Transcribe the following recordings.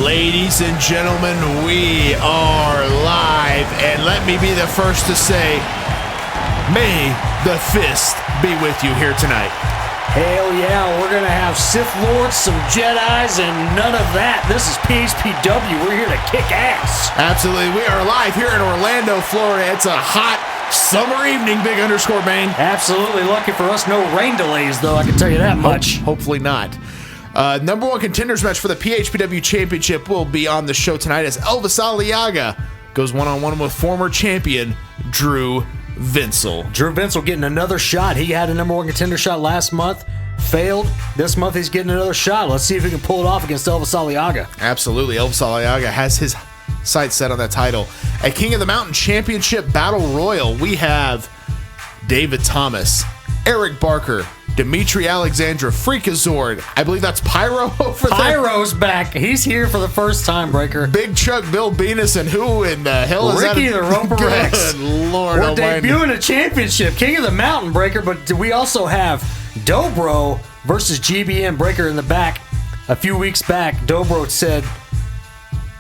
Ladies and gentlemen, we are live, and let me be the first to say, may the fist be with you here tonight. Hell yeah, we're going to have Sith Lords, some Jedis, and none of that. This is PHPW. We're here to kick ass. Absolutely. We are live here in Orlando, Florida. It's a hot summer evening, big underscore Bane. Absolutely. Lucky for us, no rain delays, though, I can tell you that much. Hopefully not. Number one contenders match for the PHPW Championship will be on the show tonight as Elvis Aliaga goes one-on-one with former champion Drew Vinsel. Drew Vinsel getting another shot. He had a number one contender shot last month. Failed. This month he's getting another shot. Let's see if he can pull it off against Elvis Aliaga. Absolutely. Elvis Aliaga has his sights set on that title. At King of the Mountain Championship Battle Royal, we have David Thomas, Eric Barker, Dimitri, Alexandrov, Freakazord. I believe that's Pyro over there. Pyro's back. He's here for the first time, Breaker. Big Chuck, Bill Benis, and who in the hell is Ricky that? the Roper Rex. Good Lord We're Almighty. debuting a championship, King of the Mountain, Breaker, but we also have Dobro versus GBM. Breaker in the back. A few weeks back, Dobro said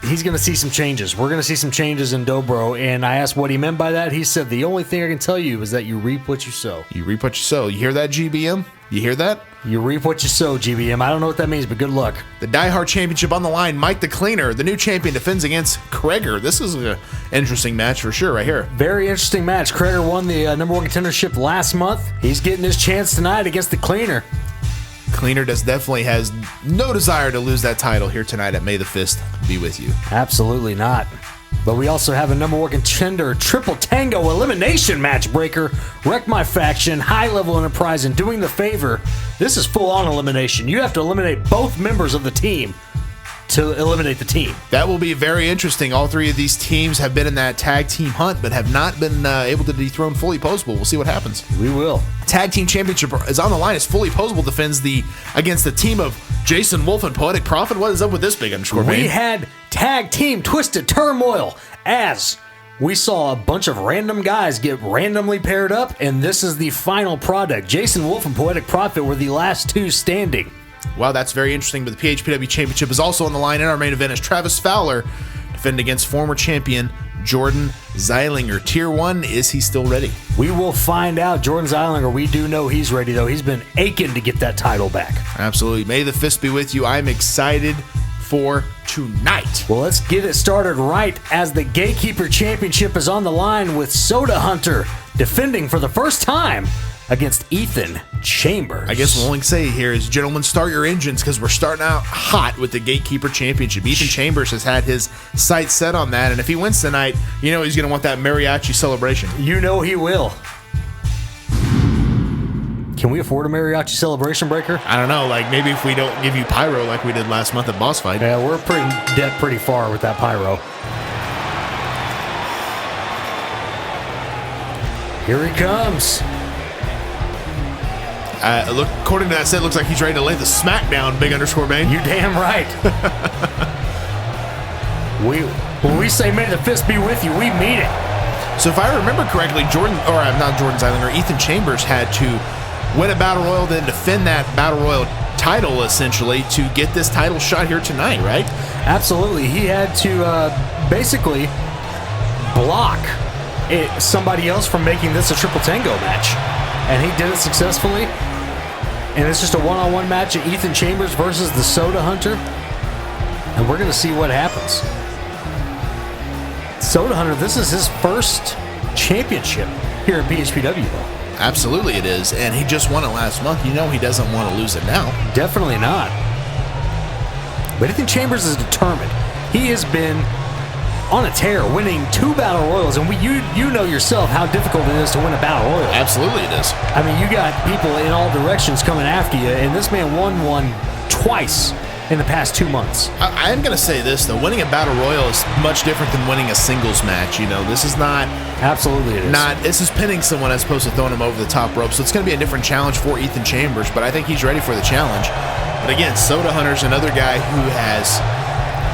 he's going to see some changes. We're going to see some changes in Dobro, and I asked what he meant by that. He said, the only thing I can tell you is that you reap what you sow. You reap what you sow. You hear that, GBM? You hear that? You reap what you sow, GBM. I don't know what that means, but good luck. The Die Hard Championship on the line. Mike the Cleaner, the new champion, defends against Kreger. This is an interesting match for sure right here. Very interesting match. Kreger won the number one contendership last month. He's getting his chance tonight against the Cleaner. Cleaner definitely has no desire to lose that title here tonight at May the Fist be with you. Absolutely not. But we also have a number one contender triple Tango elimination match, Breaker. Wreck My Faction, High Level Enterprise, and Doing the Favor. This is full-on elimination. You have to eliminate both members of the team to eliminate the team. That will be very interesting. All three of these teams have been in that tag team hunt, but have not been able to dethrone Fully Poseable. We'll see what happens. We will. Tag team championship is on the line as Fully Poseable defends against the team of Jason Wulf and Poetic Prophet. What is up with this big underscore? We had tag team Twisted Turmoil as we saw a bunch of random guys get randomly paired up, and this is the final product. Jason Wulf and Poetic Prophet were the last two standing. Wow, that's very interesting. But the PHPW Championship is also on the line in our main event as Travis Fowler defend against former champion Jordan Zeilinger. Tier 1, is he still ready? We will find out. Jordan Zeilinger, we do know he's ready, though. He's been aching to get that title back. Absolutely. May the fist be with you. I'm excited for tonight. Well, let's get it started right as the Gatekeeper Championship is on the line with Soda Hunter defending for the first time against Ethan Chambers. I guess what we'll only say here is, gentlemen, start your engines because we're starting out hot with the Gatekeeper Championship. Ethan Chambers has had his sights set on that, and if he wins tonight, you know he's going to want that mariachi celebration. You know he will. Can we afford a mariachi celebration, Breaker? I don't know, like maybe if we don't give you Pyro like we did last month at Boss Fight. Yeah, we're pretty far with that Pyro. Here he comes. According to that set, looks like he's ready to lay the smackdown, big underscore Bane. You damn right. When we say may the fist be with you, we mean it. So if I remember correctly, not Jordan Zeilinger, Ethan Chambers had to win a Battle Royal, then defend that Battle Royal title, essentially, to get this title shot here tonight, right? Absolutely. He had to basically block somebody else from making this a triple Tango match. And he did it successfully. And it's just a one-on-one match of Ethan Chambers versus the Soda Hunter. And we're going to see what happens. Soda Hunter, this is his first championship here at PHPW, though. Absolutely it is. And he just won it last month. You know he doesn't want to lose it now. Definitely not. But Ethan Chambers is determined. He has been on a tear, winning 2 Battle Royals, and you know yourself how difficult it is to win a Battle Royal. Absolutely it is. I mean, you got people in all directions coming after you, and this man won one twice in the past 2 months. I am going to say this, though. Winning a Battle Royal is much different than winning a singles match. You know, this is not... Absolutely it is. This is pinning someone as opposed to throwing him over the top rope, so it's going to be a different challenge for Ethan Chambers, but I think he's ready for the challenge. But again, Soda Hunter's another guy who has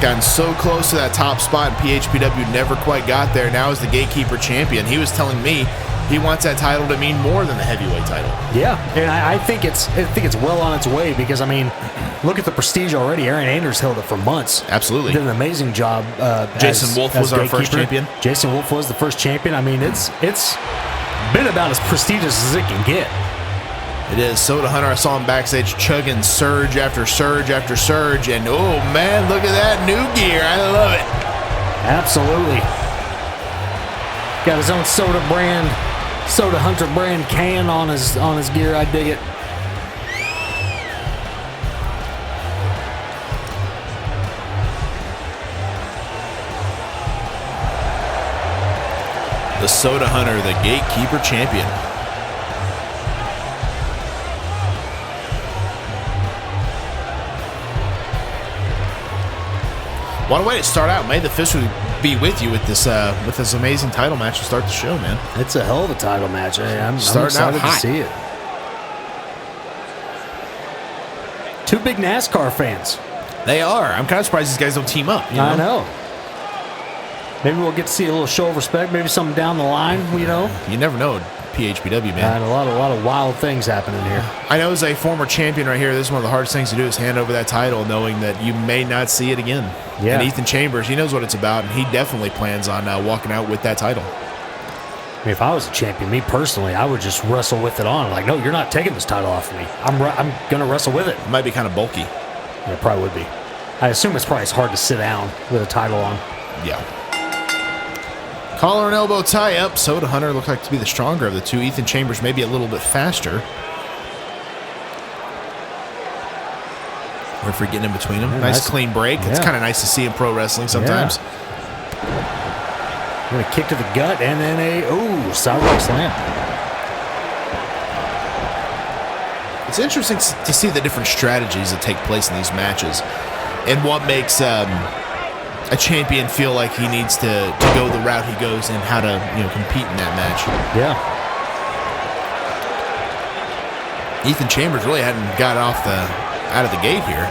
gotten so close to that top spot, and PHPW never quite got there. Now is the Gatekeeper champion. He was telling me he wants that title to mean more than the heavyweight title. Yeah, and I think it's well on its way because, I mean, look at the prestige already. Aaron Anders held it for months. Absolutely. Did an amazing job. Jason Wulf was our first champion. Jason Wulf was the first champion. I mean, it's been about as prestigious as it can get. It is. Soda Hunter, I saw him backstage chugging surge after surge after surge, and oh man, look at that new gear. I love it. Absolutely. Got his own Soda Hunter brand can on his gear. I dig it. The Soda Hunter, the Gatekeeper champion. What a way to start out. May the Fist be with you with this amazing title match to start the show, man. It's a hell of a title match. I'm Starting out excited to hot. see it. Two big NASCAR fans. They are. I'm kind of surprised these guys don't team up. I know. Maybe we'll get to see a little show of respect. Maybe something down the line, you know. You never know, PHPW, man. And a lot of wild things happening here. I know as a former champion right here, this is one of the hardest things to do is hand over that title knowing that you may not see it again. Yeah. And Ethan Chambers, he knows what it's about, and he definitely plans on walking out with that title. I mean, if I was a champion, me personally, I would just wrestle with it on. Like, no, you're not taking this title off of me. I'm going to wrestle with it. It might be kind of bulky. Yeah, it probably would be. I assume it's probably hard to sit down with a title on. Yeah. Collar and elbow tie-up. Soda Hunter looked like to be the stronger of the two. Ethan Chambers maybe a little bit faster. We're getting in between them. Yeah, nice clean break. It's yeah. kind of nice to see in pro wrestling sometimes. Yeah. A kick to the gut and then a sidewalk slam. It's interesting to see the different strategies that take place in these matches and what makes a champion feel like he needs to go the route he goes and how to compete in that match. Yeah. Ethan Chambers really hadn't got out of the gate here.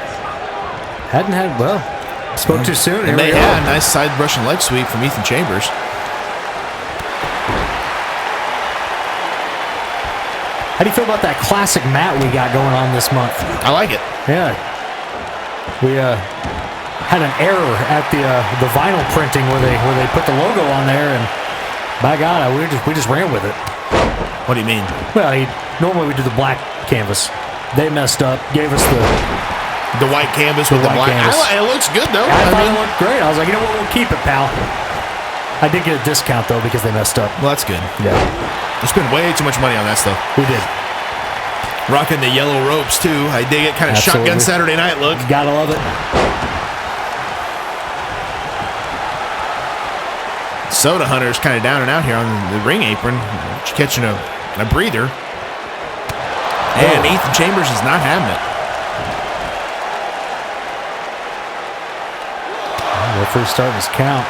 Spoke too soon. Here we go. Yeah, nice side Russian leg sweep from Ethan Chambers. How do you feel about that classic mat we got going on this month? I like it. Yeah. We had an error at the vinyl printing where they put the logo on there, and by God, we just ran with it. What do you mean? Well, normally we do the black canvas. They messed up, gave us the white canvas with the black. It looks good though. I thought it looked great. I was like, you know what, we'll keep it, pal. I did get a discount though because they messed up. Well, that's good. Yeah. We spent way too much money on that stuff. We did. Rocking the yellow ropes too. I dig it. Kind of Absolutely. Shotgun Saturday Night look. Gotta love it. Soda Hunter's kind of down and out here on the ring apron, catching a breather. And Ethan Chambers is not having it. Referee starting his count.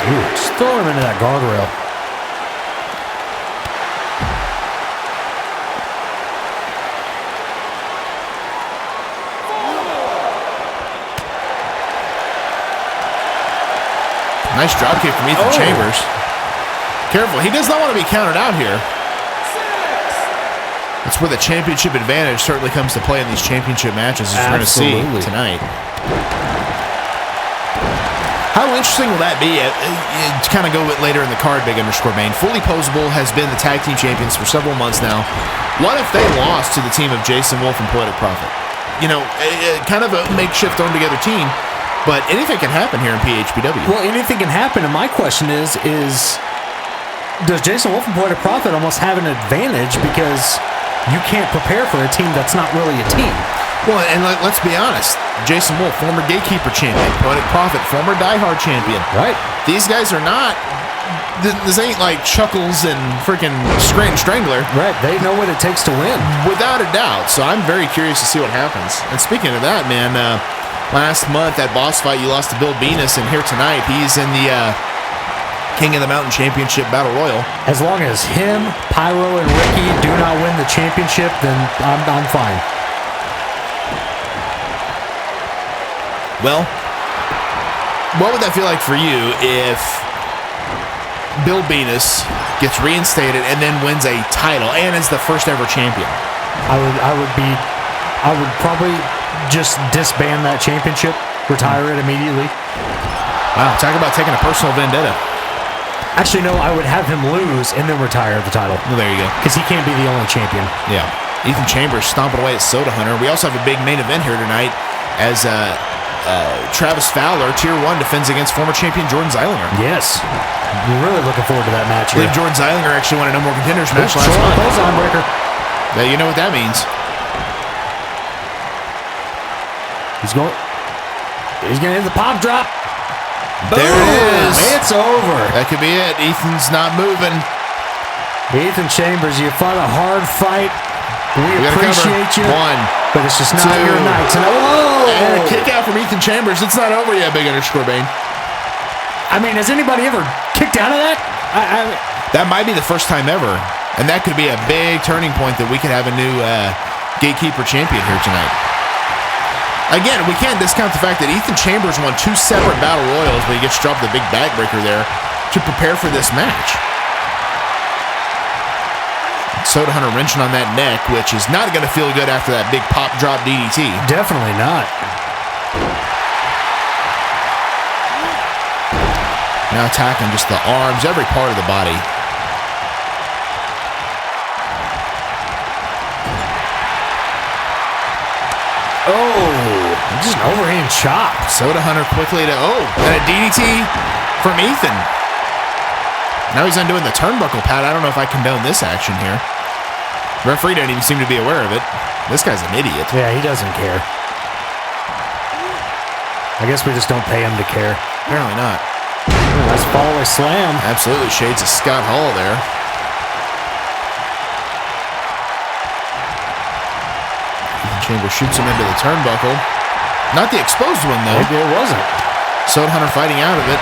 Ooh, just throw him into that guardrail. Nice dropkick from Ethan Chambers. Careful, he does not want to be counted out here. That's where the championship advantage certainly comes to play in these championship matches, as we're going to see tonight. How interesting will that be? To kind of go with later in the card, Big Underscore Main. Fully Poseable has been the tag team champions for several months now. What if they lost to the team of Jason Wulf and Poetic Prophet? Kind of a makeshift thrown together team. But anything can happen here in PHPW. Well, anything can happen, and my question is does Jason Wulf and Poetic Prophet almost have an advantage because you can't prepare for a team that's not really a team? Well, and let's be honest. Jason Wulf, former Gatekeeper champion. Poetic Prophet, former Die Hard champion. Right. These guys are not... This ain't like Chuckles and freaking Scranton Strangler. Right, they know what it takes to win. Without a doubt. So I'm very curious to see what happens. And speaking of that, man... last month at Boss Fight, you lost to Benis, and here tonight he's in the King of the Mountain Championship Battle Royal. As long as him, Pyro, and Ricky do not win the championship, then I'm fine. Well, what would that feel like for you if Bill Benis gets reinstated and then wins a title and is the first ever champion? I would probably just disband that championship, retire it immediately. Wow, talk about taking a personal vendetta. Actually, no, I would have him lose and then retire the title. Well, there you go. Because he can't be the only champion. Yeah. Ethan Chambers stomping away at Soda Hunter. We also have a big main event here tonight as Travis Fowler, Tier 1, defends against former champion Jordan Zeilinger. Yes. We're really looking forward to that match I here. believe Jordan Zeilinger actually won a No More Contenders match last Short month. close on breaker. You know what that means. He's going to hit the pop drop. There it is. It's over. That could be it. Ethan's not moving. Ethan Chambers, you fought a hard fight. We appreciate you. One. But it's just not two, your night tonight. Whoa! And a kick out from Ethan Chambers. It's not over yet, big underscore Bane. I mean, has anybody ever kicked out of that? That might be the first time ever. And that could be a big turning point that we could have a new gatekeeper champion here tonight. Again, we can't discount the fact that Ethan Chambers won 2 separate battle royals, but he gets dropped the big backbreaker there to prepare for this match. Soda Hunter wrenching on that neck, which is not going to feel good after that big pop drop DDT. Definitely not. Now attacking just the arms, every part of the body. Oh, just an overhand chop. Soda Hunter quickly to, and a DDT from Ethan. Now he's undoing the turnbuckle pad. I don't know if I condone this action here. Referee doesn't even seem to be aware of it. This guy's an idiot. Yeah, he doesn't care. I guess we just don't pay him to care. Apparently not. Oh, nice follow slam. Absolutely shades of Scott Hall there. Chambers shoots him into the turnbuckle. Not the exposed one, though. Maybe it wasn't. Soda Hunter fighting out of it.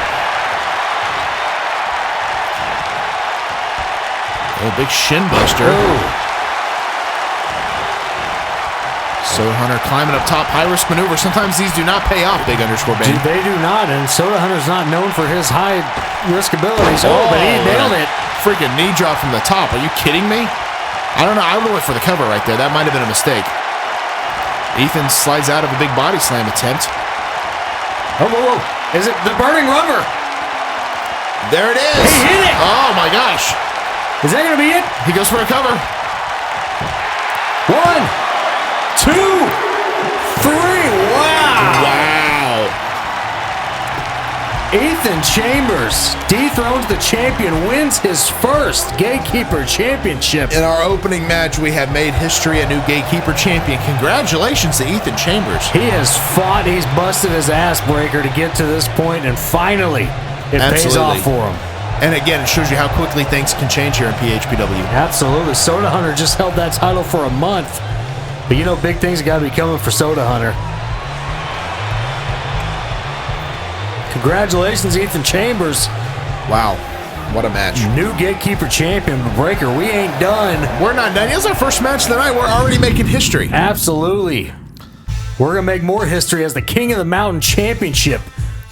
Oh, big shin buster. Soda Hunter climbing up top. High-risk maneuver. Sometimes these do not pay off, big underscore Bane. They do not, and Soda Hunter's not known for his high-risk abilities. Oh, but he nailed it. Freaking knee drop from the top. Are you kidding me? I don't know. I would have went for the cover right there. That might have been a mistake. Ethan slides out of a big body slam attempt. Oh, whoa. Is it the burning rubber? There it is. He hit it. Oh, my gosh. Is that going to be it? He goes for a cover. 1, 2, 3. Wow. Ethan Chambers dethrones the champion, wins his first Gatekeeper Championship. In our opening match, we have made history, a new Gatekeeper champion. Congratulations to Ethan Chambers. He has fought, he's busted his ass breaker to get to this point, and finally, it pays off for him. And again, it shows you how quickly things can change here in PHPW. Absolutely. Soda Hunter just held that title for a month. But you know, big things got to be coming for Soda Hunter. Congratulations, Ethan Chambers. Wow. What a match. New Gatekeeper champion, Breaker. We ain't done. We're not done. It's our first match of the night. We're already making history. Absolutely. We're going to make more history as the King of the Mountain Championship.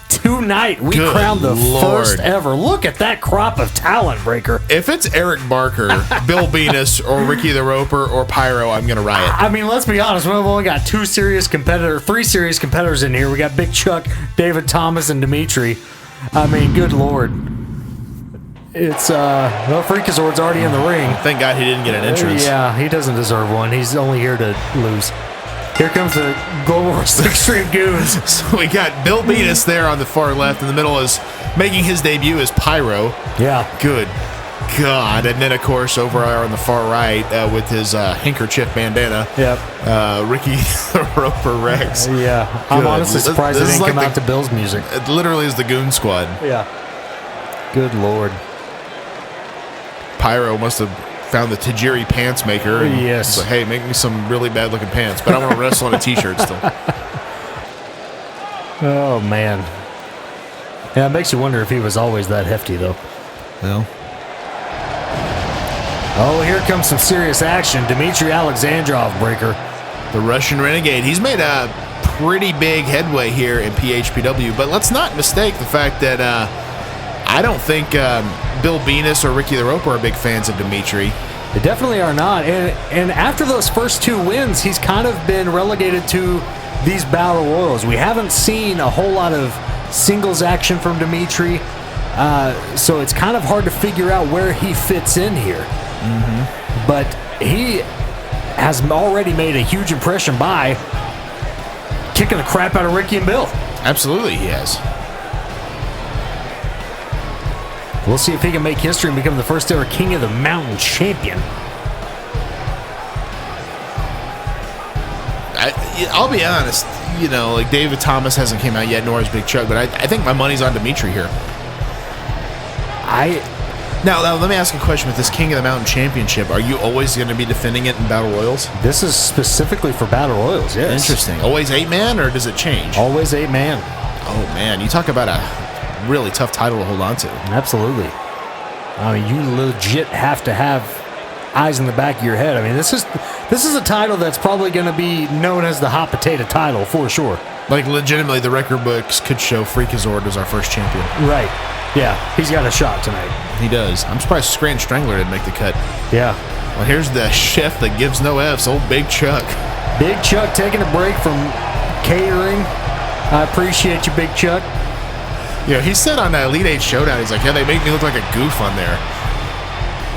Tonight, we crowned the first ever. Look at that crop of talent, Breaker. If it's Eric Barker, Bill Benis, or Ricky the Roper, or Pyro, I'm going to riot. I mean, let's be honest. We've only got 3 serious competitors in here. We got Big Chuck, David Thomas, and Dimitri. I mean, good Lord. It's, Freakazord's already in the ring. Thank God he didn't get an entrance. Yeah, he doesn't deserve one. He's only here to lose. Here comes the Global Wrestling Extreme Goons. So we got Bill Benis there on the far left. In the middle is making his debut as Pyro. Yeah. Good God. And then, of course, over on the far right with his handkerchief bandana. Yep. Ricky the Roper Rex. Yeah. I'm honestly surprised they didn't come out to Bill's music. It literally is the Goon Squad. Yeah. Good Lord. Pyro must have found the Tajiri pants maker. Yes. Like, hey, make me some really bad looking pants, but I want to wrestle in a t-shirt still. Oh, man. Yeah, it makes you wonder if he was always that hefty, though. Well, Oh, here comes some serious action. Dimitri Alexandrov, breaker. the Russian Renegade. He's made a pretty big headway here in PHPW, but let's not mistake the fact that I don't think Bill Benis or Ricky the Roper are big fans of Dimitri. They definitely are not. And after those first 2 wins, he's kind of been relegated to these battle royals. We haven't seen a whole lot of singles action from Dimitri, so it's kind of hard to figure out where he fits in here. But he has already made a huge impression by kicking the crap out of Ricky and Bill. Absolutely, he has. We'll see if he can make history and become the first ever King of the Mountain champion. I'll be honest, you know, like David Thomas hasn't came out yet, nor has Big Chuck, but I think my money's on Dimitri here. Now, let me ask a question. With this King of the Mountain Championship, are you always going to be defending it in Battle Royals? This is specifically for Battle Royals, yes. Interesting. Always 8-man, or does it change? Always 8-man. Oh, man. You talk about a really tough title to hold on to. Absolutely. I mean, you legit have to have eyes in the back of your head. I mean, this is a title that's probably going to be known as the hot potato title for sure. Like, legitimately, the record books could show Freakazord as our first champion. Right. Yeah, he's got a shot tonight. He does. I'm surprised Scranton Strangler didn't make the cut. Yeah. Well, here's the chef that gives no F's, old Big Chuck. Big Chuck taking a break from catering. I appreciate you, Big Chuck. You know, he said on Elite 8 Showdown, he's like, yeah, they make me look like a goof on there.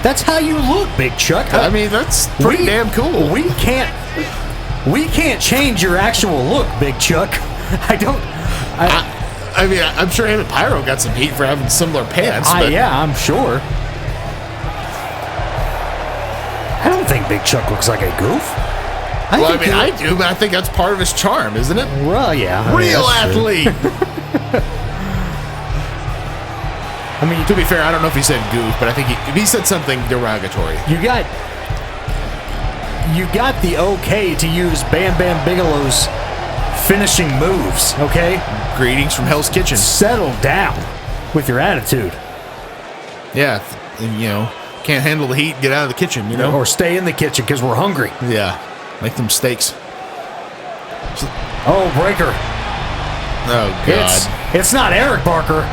That's how you look, Big Chuck. I mean, that's pretty damn cool. We can't change your actual look, Big Chuck. I mean, I'm sure him and Pyro got some heat for having similar pants. But Yeah, I'm sure. I don't think Big Chuck looks like a goof. I do, but I think that's part of his charm, isn't it? Well, yeah. Real athlete. I mean, to be fair, I don't know if he said goof, but I think he said something derogatory. You got the okay to use Bam Bam Bigelow's finishing moves, okay? Greetings from Hell's Kitchen. Settle down with your attitude. Yeah, you know, can't handle the heat, get out of the kitchen, you know? Or stay in the kitchen because we're hungry. Yeah, make them steaks. Oh, breaker. Oh, God. It's not Eric Barker.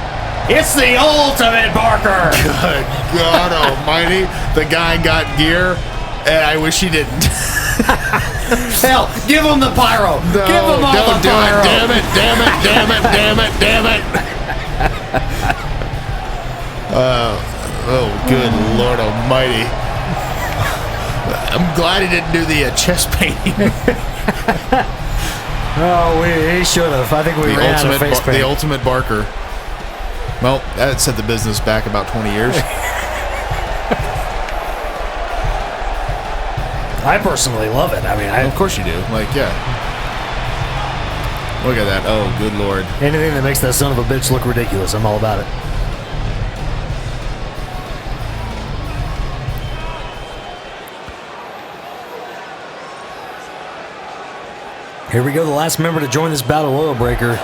It's the ultimate Barker. Good God almighty. The guy got gear, and I wish he didn't. Hell, give him the pyro. No, give him all don't the do pyro. it. Damn it, damn it, damn it, damn it, damn it. Oh, good Lord almighty. I'm glad he didn't do the chest painting. Oh, he should have. I think we ran out of face paint. The ultimate Barker. Well, that set the business back about 20 years. I personally love it. I mean, Of course you do. Like, yeah. Look at that. Oh, good Lord. Anything that makes that son of a bitch look ridiculous, I'm all about it. Here we go, the last member to join this Battle Royal breaker,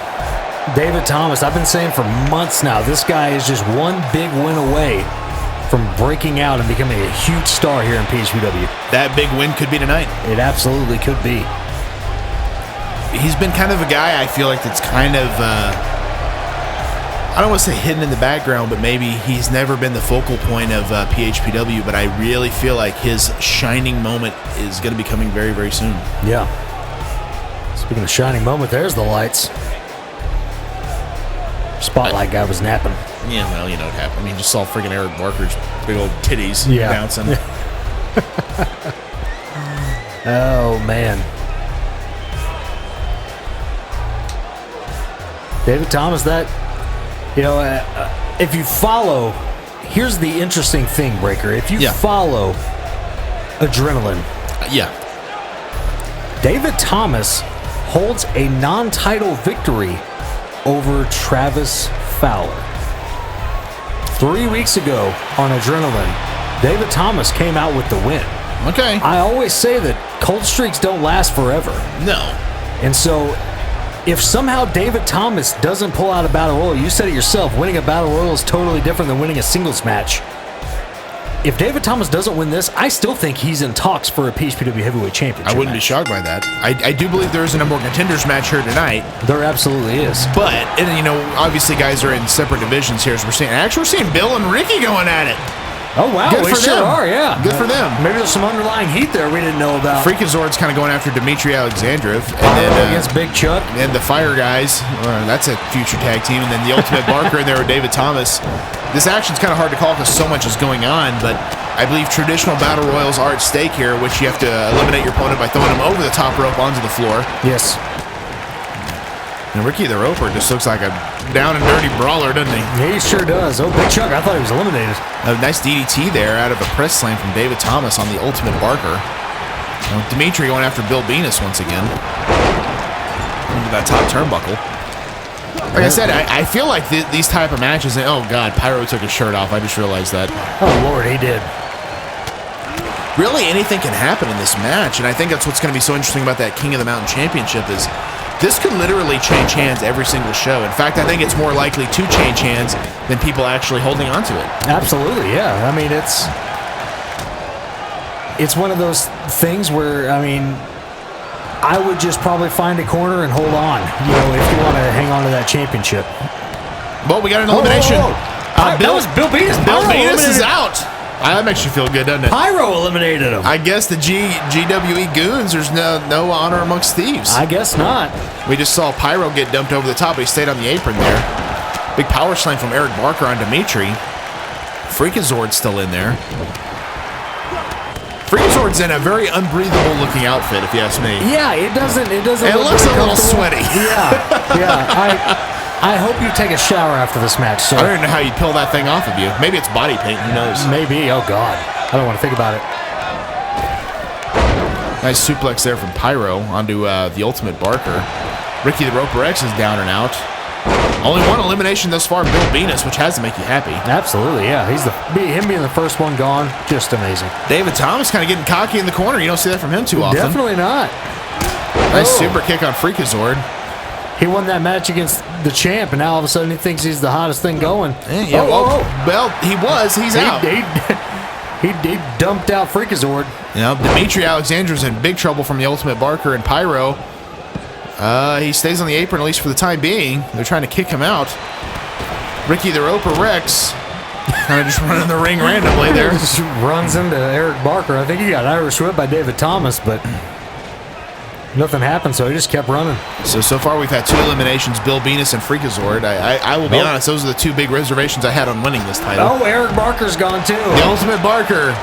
David Thomas. I've been saying for months now, this guy is just one big win away from breaking out and becoming a huge star here in PHPW. That big win could be tonight. It absolutely could be. He's been kind of a guy, I feel like, that's kind of, I don't want to say hidden in the background, but maybe he's never been the focal point of PHPW, but I really feel like his shining moment is going to be coming very, very soon. Yeah. Speaking of shining moment, there's the lights. Spotlight guy was napping. Yeah, well, you know what happened. I mean, just saw freaking Eric Barker's big old titties bouncing. Oh, man. David Thomas, if you follow, here's the interesting thing, Breaker. If you follow Adrenaline, David Thomas holds a non-title victory over Travis Fowler. 3 weeks ago on Adrenaline, David Thomas came out with the win. Okay. I always say that cold streaks don't last forever. No. And so if somehow David Thomas doesn't pull out a battle royal, you said it yourself, winning a battle royal is totally different than winning a singles match. If David Thomas doesn't win this, I still think he's in talks for a PHPW Heavyweight Championship I wouldn't be match. shocked by that. I do believe there is a number one contenders match here tonight. There absolutely is. But, and, you know, obviously guys are in separate divisions here as we're seeing. Actually, we're seeing Bill and Ricky going at it. Oh, wow. Good We for sure them. are, yeah. Good for them. Maybe there's some underlying heat there we didn't know about. Freakazord's kind of going after Dimitri Alexandrov. And Pyro then, against Big Chuck. and the Fire guys, that's a future tag team. And then the Ultimate Barker in there with David Thomas. This action's kind of hard to call because so much is going on, but I believe traditional battle royals are at stake here, which you have to eliminate your opponent by throwing him over the top rope onto the floor. Yes. And Ricky the Roper just looks like a down and dirty brawler, doesn't he? He sure does. Oh, Big Chuck, I thought he was eliminated. A nice DDT there out of a press slam from David Thomas on the Ultimate Barker. Now, Dimitri going after Bill Benis once again. Into that top turnbuckle. Like I said, I feel like these type of matches, oh God, Pyro took his shirt off. I just realized that. Oh, Lord, he did. Really anything can happen in this match, and I think that's what's going to be so interesting about that King of the Mountain Championship is this could literally change hands every single show. In fact, I think it's more likely to change hands than people actually holding on to it. Absolutely, yeah. I mean, it's one of those things where, I mean, I would just probably find a corner and hold on, you know, if you want to hang on to that championship. Well, we got an elimination. That was Bill Benis. Bill Pyro Benis is eliminated- out. That makes you feel good, doesn't it? Pyro eliminated him. I guess the GWE goons, there's no honor amongst thieves. I guess not. We just saw Pyro get dumped over the top, but he stayed on the apron there. Big power slam from Eric Barker on Dimitri. Freakazord's still in there. Freakazord's in a very unbreathable looking outfit, if you ask me. Yeah, it doesn't. It And it looks a very little comfortable. sweaty. Yeah. I hope you take a shower after this match, sir. I don't even know how you peel that thing off of you. Maybe it's body paint, who knows? Maybe. Oh God, I don't want to think about it. Nice suplex there from Pyro onto the Ultimate Barker. Ricky the Roper X is down and out. Only one elimination thus far, Bill Benis, which has to make you happy. Absolutely, yeah. Him being the first one gone, just amazing. David Thomas kind of getting cocky in the corner. You don't see that from him too often. Definitely not. Nice super kick on Freakazord. He won that match against the champ, and now all of a sudden he thinks he's the hottest thing going. Yeah, well, he was. He's out. He dumped out Freakazord. You know, Dimitri Alexandrov's in big trouble from the Ultimate Barker and Pyro. He stays on the apron, at least for the time being. They're trying to kick him out. Ricky the Roper Rex kind of just running the ring randomly there. Just runs into Eric Barker. I think he got Irish whipped by David Thomas, but nothing happened, so he just kept running. So far we've had two eliminations, Bill Benis and Freakazord. I will be honest, those are the two big reservations I had on winning this title. Oh, Eric Barker's gone too. The Ultimate Barker,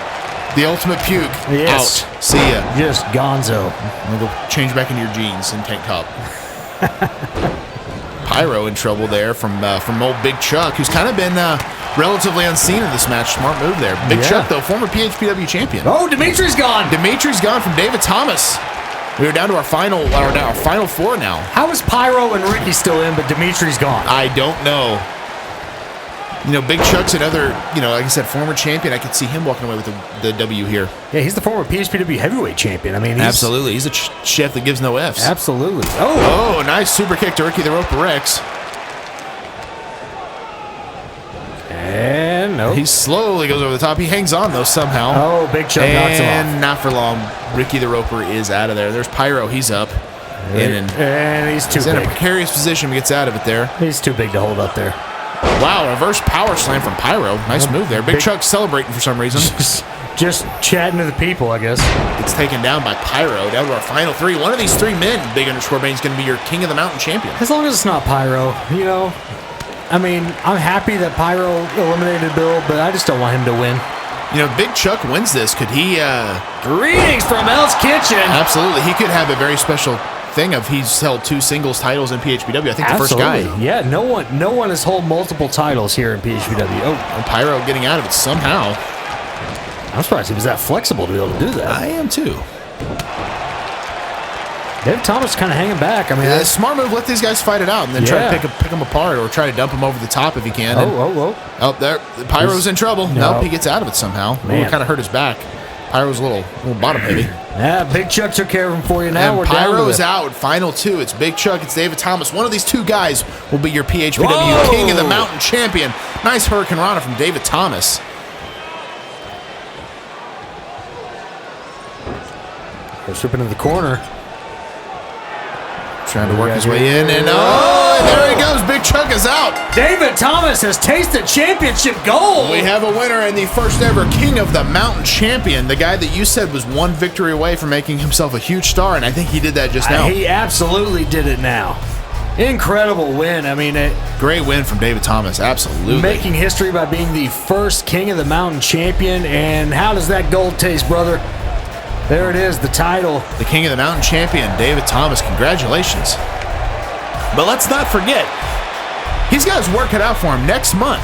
the Ultimate Puke, Yes. out. See ya. Just gonzo. I'm gonna go change back into your jeans and tank top. Pyro in trouble there from old Big Chuck, who's kind of been relatively unseen in this match. Smart move there. Big Yeah. Chuck, though, former PHPW champion. Oh, Dimitri's gone. Dimitri's gone from David Thomas. We are down to our final four now. How is Pyro and Ricky still in, but Dimitri's gone? I don't know. You know, Big Chuck's another, like I said, former champion. I could see him walking away with the W here. Yeah, he's the former PHPW heavyweight champion. I mean, he's Absolutely. He's a chef that gives no Fs. Absolutely. Oh, Oh, nice super kick to Ricky the Roper Rex. and no. He slowly goes over the top. He hangs on, though, somehow. Oh, Big Chuck knocks him off. And not for long. Ricky the Roper is out of there. There's Pyro. He's up. And he's too He's in a big. precarious position. Gets out of it there. He's too big to hold up there. Wow, reverse power slam from Pyro. Nice move there. Big Chuck celebrating for some reason. Just chatting to the people, I guess. Gets taken down by Pyro. Down to our final three. One of these three men, Big Underscore Bane, is going to be your King of the Mountain champion. As long as it's not Pyro, I mean, I'm happy that Pyro eliminated Bill, but I just don't want him to win. Big Chuck wins this. Could he? Greetings from Hell's Kitchen. Absolutely. He could have a very special thing of he's held two singles titles in PHPW. I think the first guy. Yeah, no one has held multiple titles here in PHPW. Oh, And Pyro getting out of it somehow. I'm surprised he was that flexible to be able to do that. I am too. David Thomas kind of hanging back. I mean, Yeah, smart move. Let these guys fight it out, and then try Yeah. to pick them apart, or try to dump them over the top if you can. oh. Oh, there, Pyro's in trouble. No. Nope, he gets out of it somehow. Man. It kind of hurt his back. Pyro's a little bottom heavy. Yeah, Big Chuck took care of him for you. Now And we're down to Pyro's the... out. Final two. It's Big Chuck. It's David Thomas. One of these two guys will be your PHPW Whoa! King of the Mountain champion. Nice Hurricane Rana from David Thomas. They're stripping into the corner. Trying to work his way in, and oh, there he goes. Big Chuck is out. David Thomas has tasted championship gold. We have a winner and the first ever King of the Mountain champion. The guy that you said was one victory away from making himself a huge star, and I think he did that just now. He absolutely did it now. Incredible win. I mean, Great win from David Thomas. Absolutely. making history by being the first King of the Mountain champion. And how does that gold taste, brother? There it is, the title. The King of the Mountain champion, David Thomas. Congratulations. But let's not forget, he's got his work cut out for him next month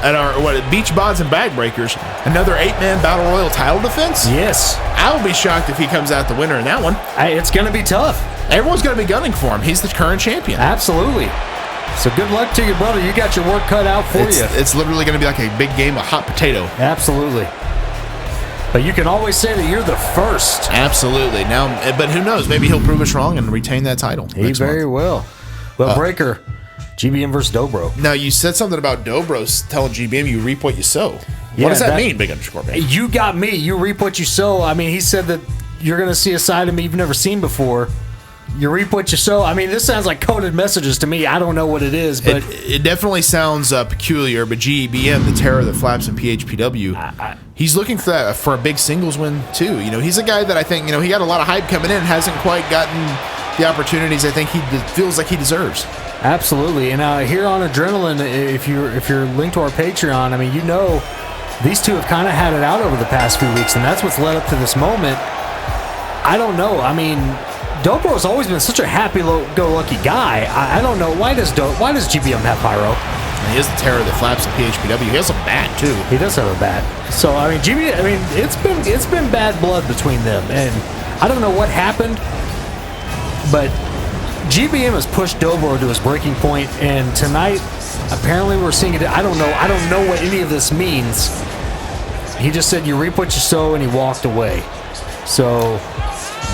at our Beach Bods and Bag Breakers. Another 8-man Battle Royal title defense. Yes. I will be shocked if he comes out the winner in that one. It's going to be tough. Everyone's going to be gunning for him. He's the current champion. Absolutely. So good luck to you, brother. You got your work cut out for you. It's literally going to be like a big game of hot potato. Absolutely. But you can always say that you're the first. Absolutely. Now, but who knows? Maybe he'll prove us wrong and retain that title. He very will. Well, Breaker, GBM versus Dobro. Now, you said something about Dobro telling GBM you reap what you sow. Yeah, what does that mean, big underscore man? You got me. You reap what you sow. I mean, he said that you're going to see a side of me you've never seen before. You reap what you sow. I mean, this sounds like coded messages to me. I don't know what it is, but it definitely sounds peculiar. But GBM, the terror that flaps in PHPW, he's looking for a big singles win too. You know, he's a guy that I think he got a lot of hype coming in, hasn't quite gotten the opportunities I think he feels like he deserves. Absolutely. And here on Adrenaline, if you're linked to our Patreon, I mean, these two have kind of had it out over the past few weeks, and that's what's led up to this moment. I don't know. I mean, Dobro's always been such a happy-go-lucky guy. I don't know. Why does GBM have Pyro? He is the terror that flaps in PHPW. He has a bat too. He does have a bat. So I mean, it's been bad blood between them, and I don't know what happened, but GBM has pushed Dobro to his breaking point, and tonight apparently we're seeing it. I don't know what any of this means. He just said you reap what you sow, and he walked away. So.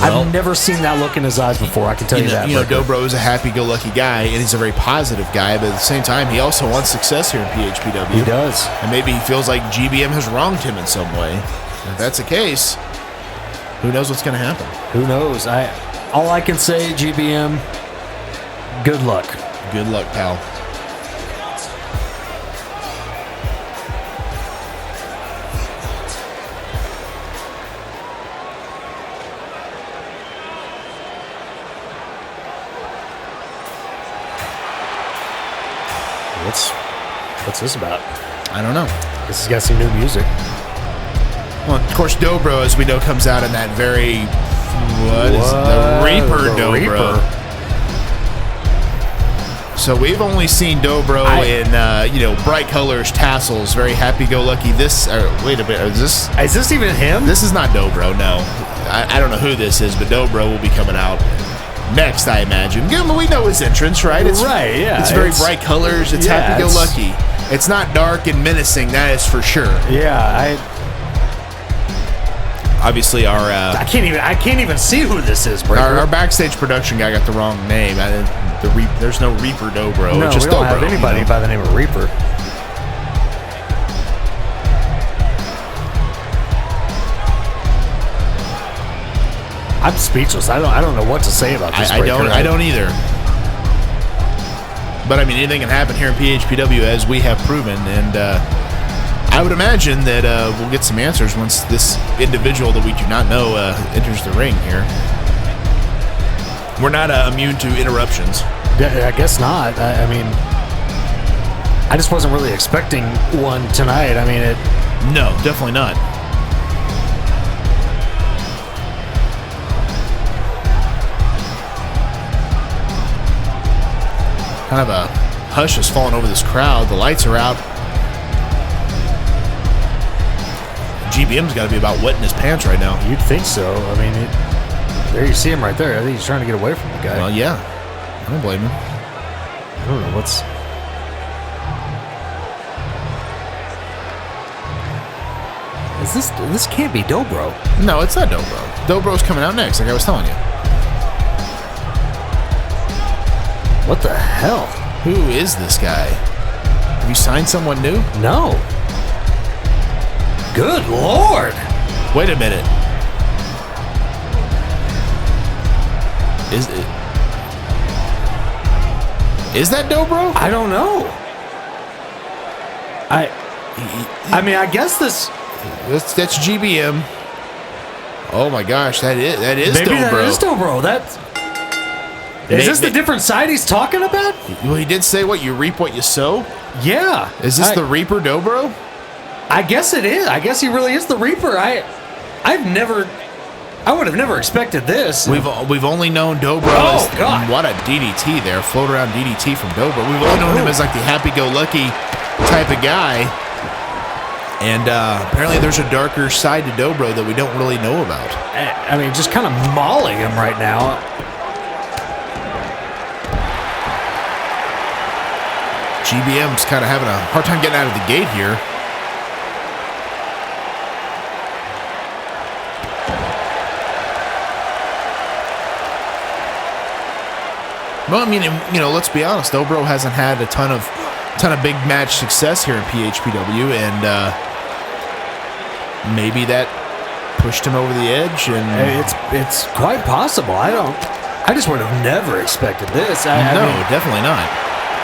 Well, I've never seen that look in his eyes before, I can tell you that. Dobro is a happy-go-lucky guy, and he's a very positive guy, but at the same time, he also wants success here in PHPW. He does. And maybe he feels like GBM has wronged him in some way. If that's the case, who knows what's going to happen? Who knows? All I can say, GBM, good luck. Good luck, pal. What's this about? I don't know. This has got some new music. Well, of course, Dobro, as we know, comes out in that very... What is the Reaper Dobro? Reaper. So we've only seen Dobro in, bright colors, tassels, very happy-go-lucky. Wait a minute, is this even him? This is not Dobro, no. I don't know who this is, but Dobro will be coming out next, I imagine. We know his entrance, right? It's very bright colors. It's happy-go-lucky. It's not dark and menacing, that is for sure. Yeah, obviously our I can't even see who this is, Breaker. Our backstage production guy got the wrong name. There's no Reaper Dobro. No, it's just we don't Dobro, have anybody by the name of Reaper. I'm speechless. I don't know what to say about this. I don't either. But I mean, anything can happen here in PHPW, as we have proven, and I would imagine that we'll get some answers once this individual that we do not know enters the ring here. We're not immune to interruptions. I guess not. I mean, I just wasn't really expecting one tonight. I mean, No, definitely not. Kind of a hush has fallen over this crowd. The lights are out. GBM's got to be about wetting his pants right now. You'd think so. I mean, there you see him right there. I think he's trying to get away from the guy. Well, yeah. I don't blame him. I don't know what's... This can't be Dobro. No, it's not Dobro. Dobro's coming out next, like I was telling you. What the hell? Who is this guy? Have you signed someone new? No. Good Lord. Wait a minute. Is that Dobro? I don't know. I mean, I guess this. That's GBM. Oh my gosh, that is Maybe Dobro. that is Dobro. Is this the different side he's talking about? Well, he did say what you reap what you sow. Yeah. Is this the Reaper Dobro? I guess it is. I guess he really is the Reaper. I would have never expected this. We've only known Dobro Oh, as God. what a DDT there, float around DDT from Dobro. We've only known him as like the happy-go-lucky type of guy, and apparently there's a darker side to Dobro that we don't really know about. I mean, just kind of mauling him right now. GBM's kind of having a hard time getting out of the gate here. Well, I mean, let's be honest. Dobro hasn't had a ton of big match success here in PHPW, and maybe that pushed him over the edge. And It's quite possible. I just would have never expected this. I mean, definitely not.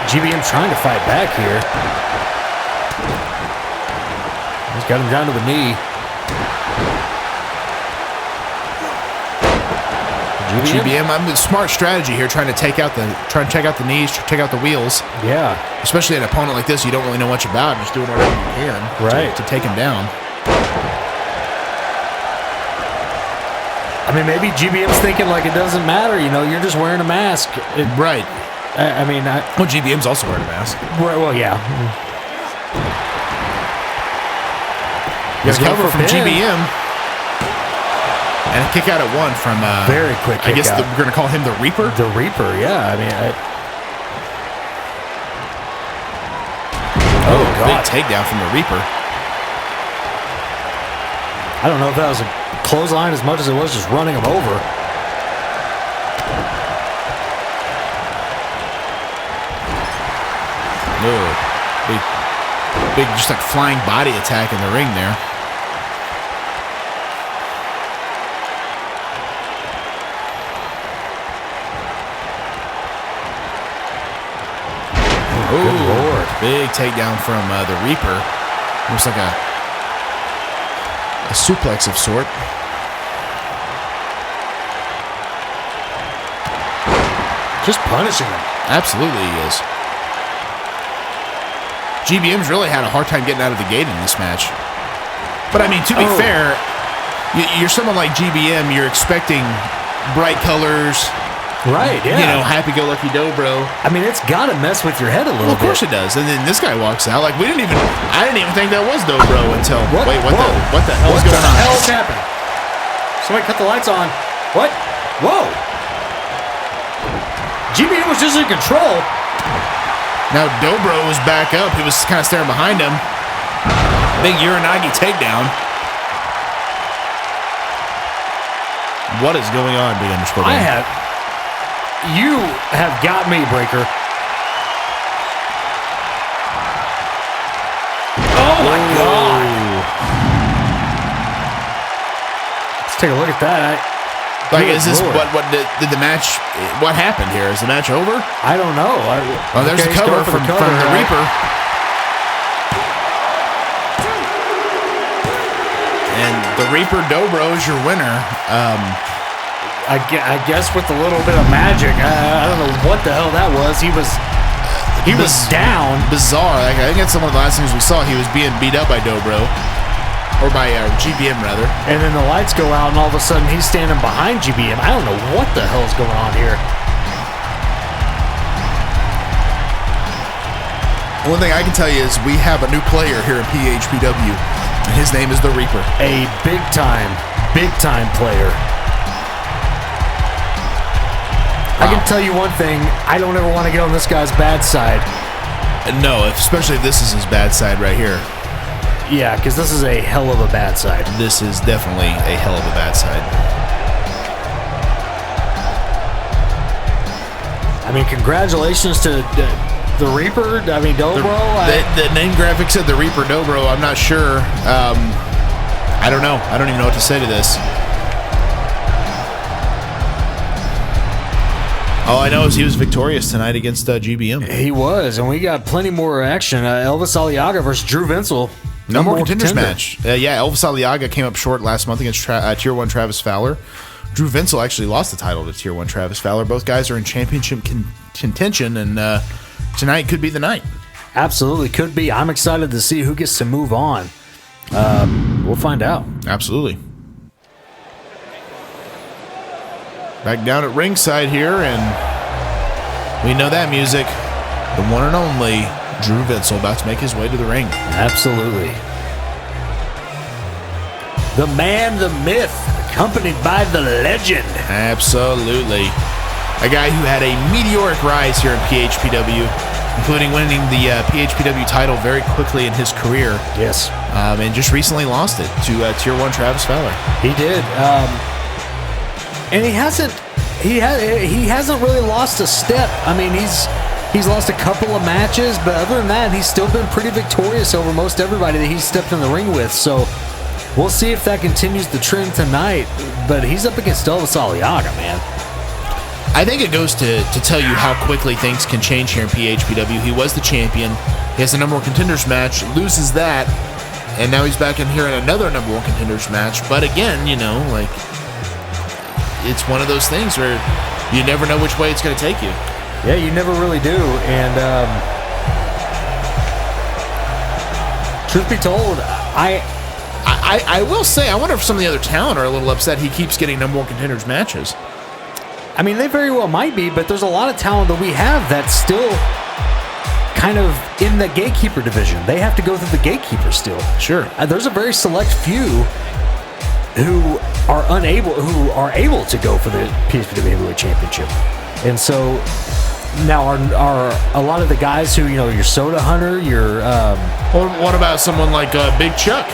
GBM trying to fight back here. He's got him down to the knee. GBM, smart strategy here, trying to check out the knees, check out the wheels. Yeah. Especially an opponent like this you don't really know much about, just doing whatever you can to take him down. I mean, maybe GBM's thinking like it doesn't matter, you're just wearing a mask. Right. I mean, well, GBM's also wearing a mask. Right, well, yeah. There's cover from GBM. And a kick out at one from... very quick kick I guess out. we're going to call him the Reaper? The Reaper, yeah. I mean... God. Big takedown from the Reaper. I don't know if that was a clothesline as much as it was just running him over. Big, just like flying body attack in the ring there. Good Lord. Big takedown from the Reaper. Looks like a suplex of sort. Just punishing him. Absolutely he is. GBM's really had a hard time getting out of the gate in this match. But I mean, to be fair, you're someone like GBM, you're expecting bright colors. Right, yeah. Happy-go-lucky Dobro. I mean, it's got to mess with your head a little bit. Of course it does. And then this guy walks out. Like, I didn't even think that was Dobro until... What? Wait, what the hell is What going the on? hell is happening? Somebody cut the lights on. What? Whoa. GBM was just in control. Now Dobro was back up. He was kind of staring behind him. Big Uranagi takedown. What is going on, Big Underscore Man? You have got me, Breaker. Oh my God! Let's take a look at that. Is this what did the match? What happened here? Is the match over? I don't know. There's a cover from the Reaper, and the Reaper Dobro is your winner. I guess with a little bit of magic. I don't know what the hell that was. He was down. Bizarre. I think that's some of the last things we saw. He was being beat up by Dobro, or by GBM rather. And then the lights go out, and all of a sudden he's standing behind GBM. I don't know what the hell is going on here. One thing I can tell you is we have a new player here in PHPW, and his name is the Reaper. A big time player. I can tell you one thing, I don't ever want to get on this guy's bad side. No, especially if this is his bad side right here. Yeah, because this is a hell of a bad side. This is definitely a hell of a bad side. I mean, congratulations to the Reaper. I mean, Dobro. The name graphic said the Reaper Dobro. I'm not sure. I don't know. I don't even know what to say to this. All I know is he was victorious tonight against GBM. He was, and we got plenty more action. Elvis Aliaga versus Drew Vinsel. Number one contenders match. Yeah, Elvis Aliaga came up short last month against Tier 1 Travis Fowler. Drew Vinsel actually lost the title to Tier 1 Travis Fowler. Both guys are in championship contention, and tonight could be the night. Absolutely could be. I'm excited to see who gets to move on. We'll find out. Absolutely. Back down at ringside here, and we know that music. The one and only Drew Vinsel about to make his way to the ring. Absolutely. The man, the myth, accompanied by the legend. Absolutely. A guy who had a meteoric rise here in PHPW, including winning the PHPW title very quickly in his career. Yes. And just recently lost it to Tier 1 Travis Fowler. He did. And he hasn't really lost a step. I mean, he's lost a couple of matches, but other than that, he's still been pretty victorious over most everybody that he's stepped in the ring with. So we'll see if that continues the trend tonight. But he's up against Elvis Aliaga, man. I think it goes to tell you how quickly things can change here in PHPW. He was the champion. He has the number one contenders match, loses that, and now he's back in here in another number one contenders match. But again, it's one of those things where you never know which way it's going to take you. Yeah, you never really do. And truth be told, I will say, I wonder if some of the other talent are a little upset he keeps getting number one contenders matches. I mean, they very well might be, but there's a lot of talent that we have that's still kind of in the gatekeeper division. They have to go through the gatekeeper still. Sure. There's a very select few who are able to go for the PHPW Heavyweight Championship. And so now are a lot of the guys who, your Soda Hunter, your Or what about someone like Big Chuck?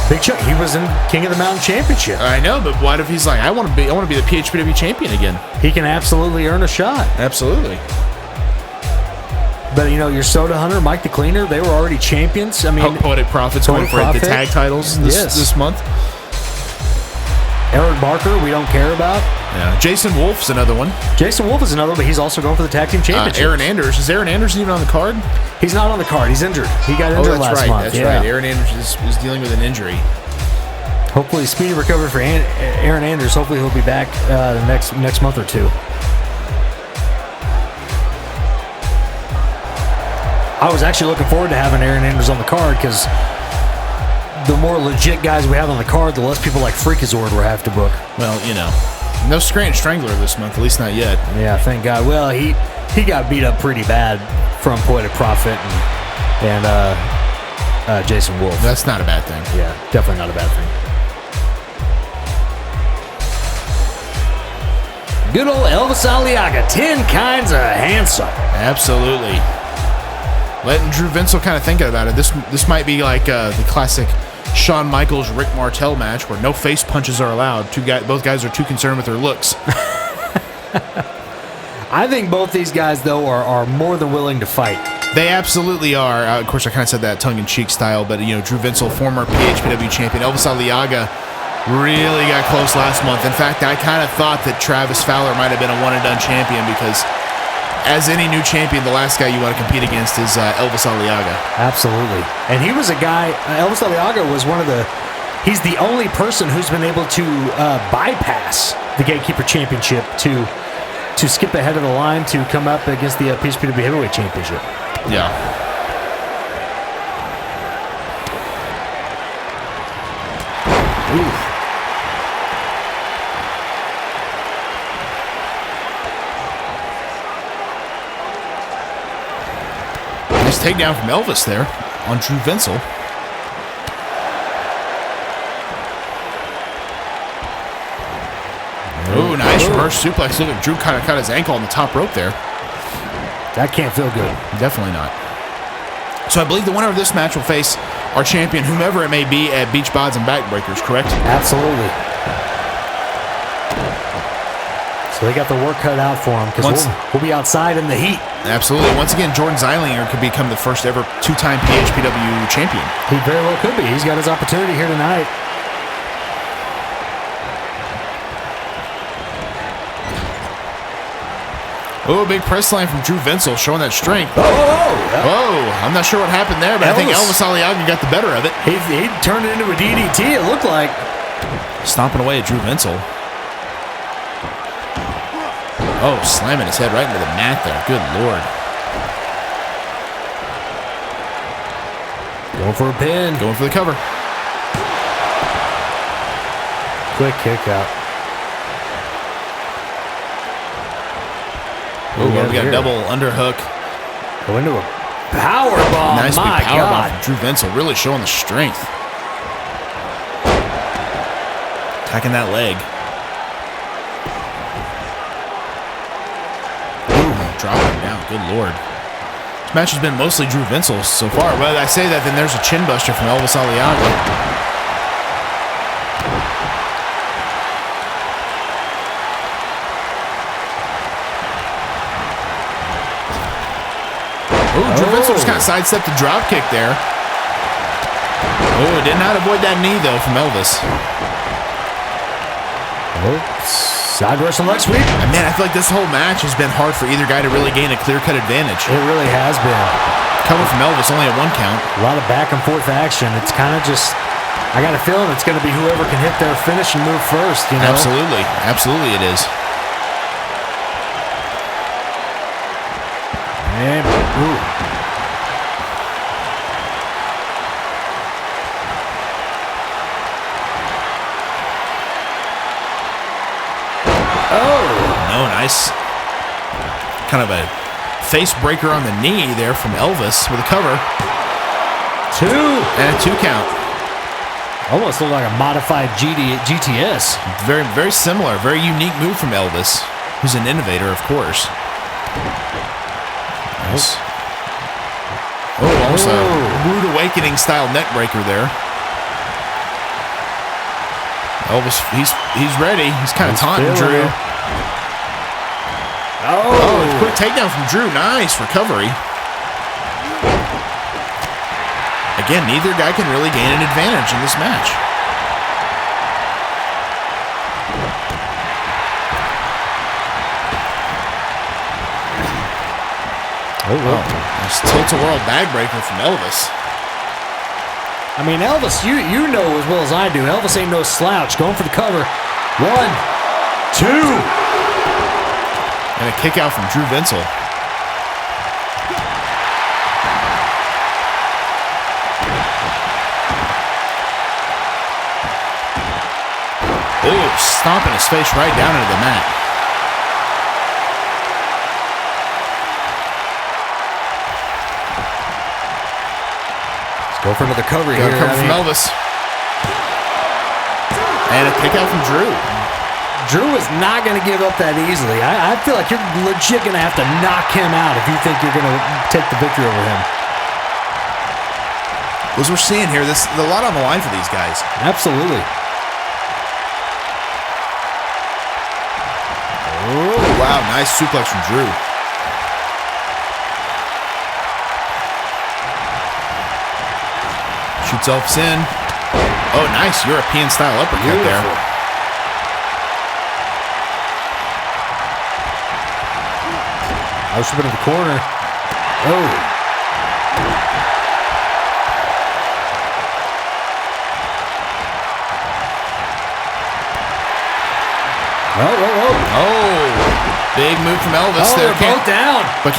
Big Chuck, he was in King of the Mountain Championship. I know, but what if he's like, I want to be the PHPW champion again? He can absolutely earn a shot. Absolutely. But your Soda Hunter, Mike the Cleaner, they were already champions. I mean, Poetic Prophet's going for the tag titles this month. Eric Barker, we don't care about. Yeah. Jason Wulf's another one. Jason Wulf is another one, but he's also going for the tag team championship. Aaron Anders. Is Aaron Anders even on the card? He's not on the card. He's injured. He got injured last month. That's right. Aaron Anders is dealing with an injury. Hopefully, speedy recovery for Aaron Anders. Hopefully, he'll be back the next month or two. I was actually looking forward to having Aaron Anders on the card because the more legit guys we have on the card, the less people like Freakazord will have to book. Well, no Scranton Strangler this month, at least not yet. Yeah, thank God. Well, he got beat up pretty bad from Poetic Prophet and Jason Wulf. That's not a bad thing. Yeah, definitely not a bad thing. Good old Elvis Aliaga, 10 kinds of handsome. Absolutely. Letting Drew Vinsel kind of think about it. This might be like the classic Shawn Michaels Rick Martel match where no face punches are allowed. Both guys are too concerned with their looks. I think both these guys though are more than willing to fight. They absolutely are. Of course, I kind of said that tongue-in-cheek style, but Drew Vinsel, former PHPW champion, Elvis Aliaga, really got close last month. In fact, I kind of thought that Travis Fowler might have been a one-and-done champion because, as any new champion, the last guy you want to compete against is Elvis Aliaga. Absolutely. And he was a guy, Elvis Aliaga was he's the only person who's been able to bypass the Gatekeeper Championship to skip ahead of the line to come up against the PHPW Heavyweight Championship. Yeah. Ooh. Nice takedown from Elvis there on Drew Vinsel. Oh, nice reverse suplex. Look at Drew kind of cut his ankle on the top rope there. That can't feel good. Definitely not. So I believe the winner of this match will face our champion, whomever it may be, at Beach Bods and Backbreakers, correct? Absolutely. So they got the work cut out for him because we'll be outside in the heat. Absolutely. Once again, Jordan Zeilinger could become the first ever two-time PHPW champion. He very well could be. He's got his opportunity here tonight. Oh, big press line from Drew Vinsel, showing that strength. Oh, I'm not sure what happened there, but I think Elvis Aliaga got the better of it. He turned it into a DDT, it looked like. Stomping away at Drew Vinsel. Oh, slamming his head right into the mat there. Good Lord. Going for a pin. Going for the cover. Quick kick out. Oh, we got a double underhook. Go into a power bomb. Nice My big power God. bomb from Drew Vinsel, really showing the strength. Attacking that leg. Ooh, dropping down. Good Lord. This match has been mostly Drew Vinsel so far. But I say that, then there's a chin buster from Elvis Aliaga. Drew Vinsel just kind of sidestepped the drop kick there. Oh, did not avoid that knee, though, from Elvis. Oh, side wrestle leg sweep. And man, I feel like this whole match has been hard for either guy to really gain a clear-cut advantage. It really has been. Cover from Elvis, only at 1 count. A lot of back and forth action. It's kind of just, I got a feeling it's going to be whoever can hit their finish and move first, you know? Absolutely. Absolutely it is. And, ooh. Nice. Kind of a face breaker on the knee there from Elvis with a cover. 2. And a 2 count. Almost looked like a modified GTS. Very, very similar. Very unique move from Elvis, who's an innovator, of course. Nice. Oh, almost a rude awakening style neck breaker there. Elvis, he's ready. He's kind of taunting Drew. Oh, quick takedown from Drew. Nice recovery. Again, neither guy can really gain an advantage in this match. Nice tilt-a-whirl backbreaker from Elvis. I mean, Elvis, you know as well as I do, Elvis ain't no slouch. Going for the cover. 1, 2. And a kick out from Drew Vinsel. Ooh, stomping his face right down into the mat. Let's go for another cover here. Cover from Elvis. And a kick out from Drew. Drew is not going to give up that easily. I feel like you're legit going to have to knock him out if you think you're going to take the victory over him. As we're seeing here, there's a lot on the line for these guys. Absolutely. Oh, wow, nice suplex from Drew. Shoots Elvis in. Oh, nice European-style uppercut there. I was in the corner. Oh. Oh, big move from Elvis. Oh, they're both down. But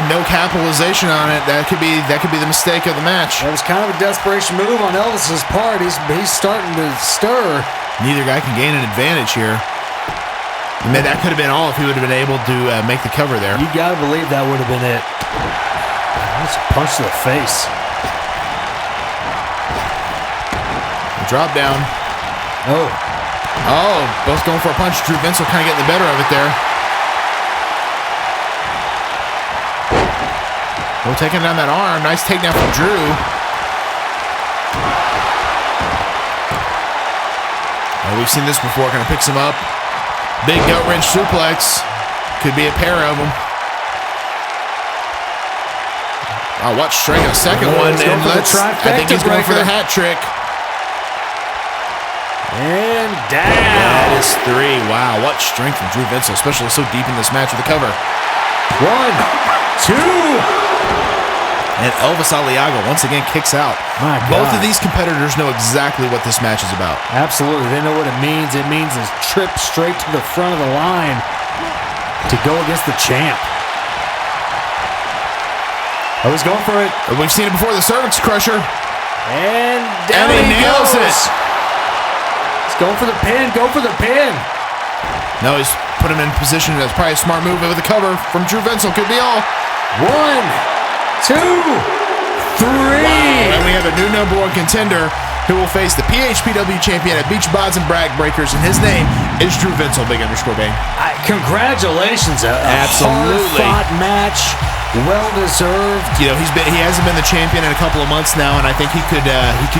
no capitalization on it. That could be the mistake of the match. That was kind of a desperation move on Elvis's part. He's starting to stir. Neither guy can gain an advantage here. I mean, that could have been all if he would have been able to make the cover there. You got to believe that would have been it. That's a punch to the face. Drop down. Oh, both going for a punch. Drew Vinsel kind of getting the better of it there. Oh, taking down that arm. Nice takedown from Drew. We've seen this before. Kind of picks him up. Big gut wrench suplex. Could be a pair of them. Oh, watch String a second one. And I think he's going for the hat trick. And down. That is 3. Wow, what strength from Drew Vinsel, especially so deep in this match with the cover. 1, 2. And Elvis Aliaga once again kicks out. My God. Both of these competitors know exactly what this match is about. Absolutely. They know what it means. It means a trip straight to the front of the line to go against the champ. Oh, he's going for it. We've seen it before, the cervix crusher. And down he nails it. He's going for the pin. Go for the pin. No, he's put him in position. That's probably a smart move with the cover from Drew Vinsel. Could be all. 1, 2, 3. Wow. And we have a new number 1 contender who will face the PHPW champion at Beach Bods and Brag Breakers, and his name is Drew Vinsel. Big underscore Bang. Congratulations. Absolutely. Hard-fought match. Well deserved. You know, he hasn't been the champion in a couple of months now, and I think he could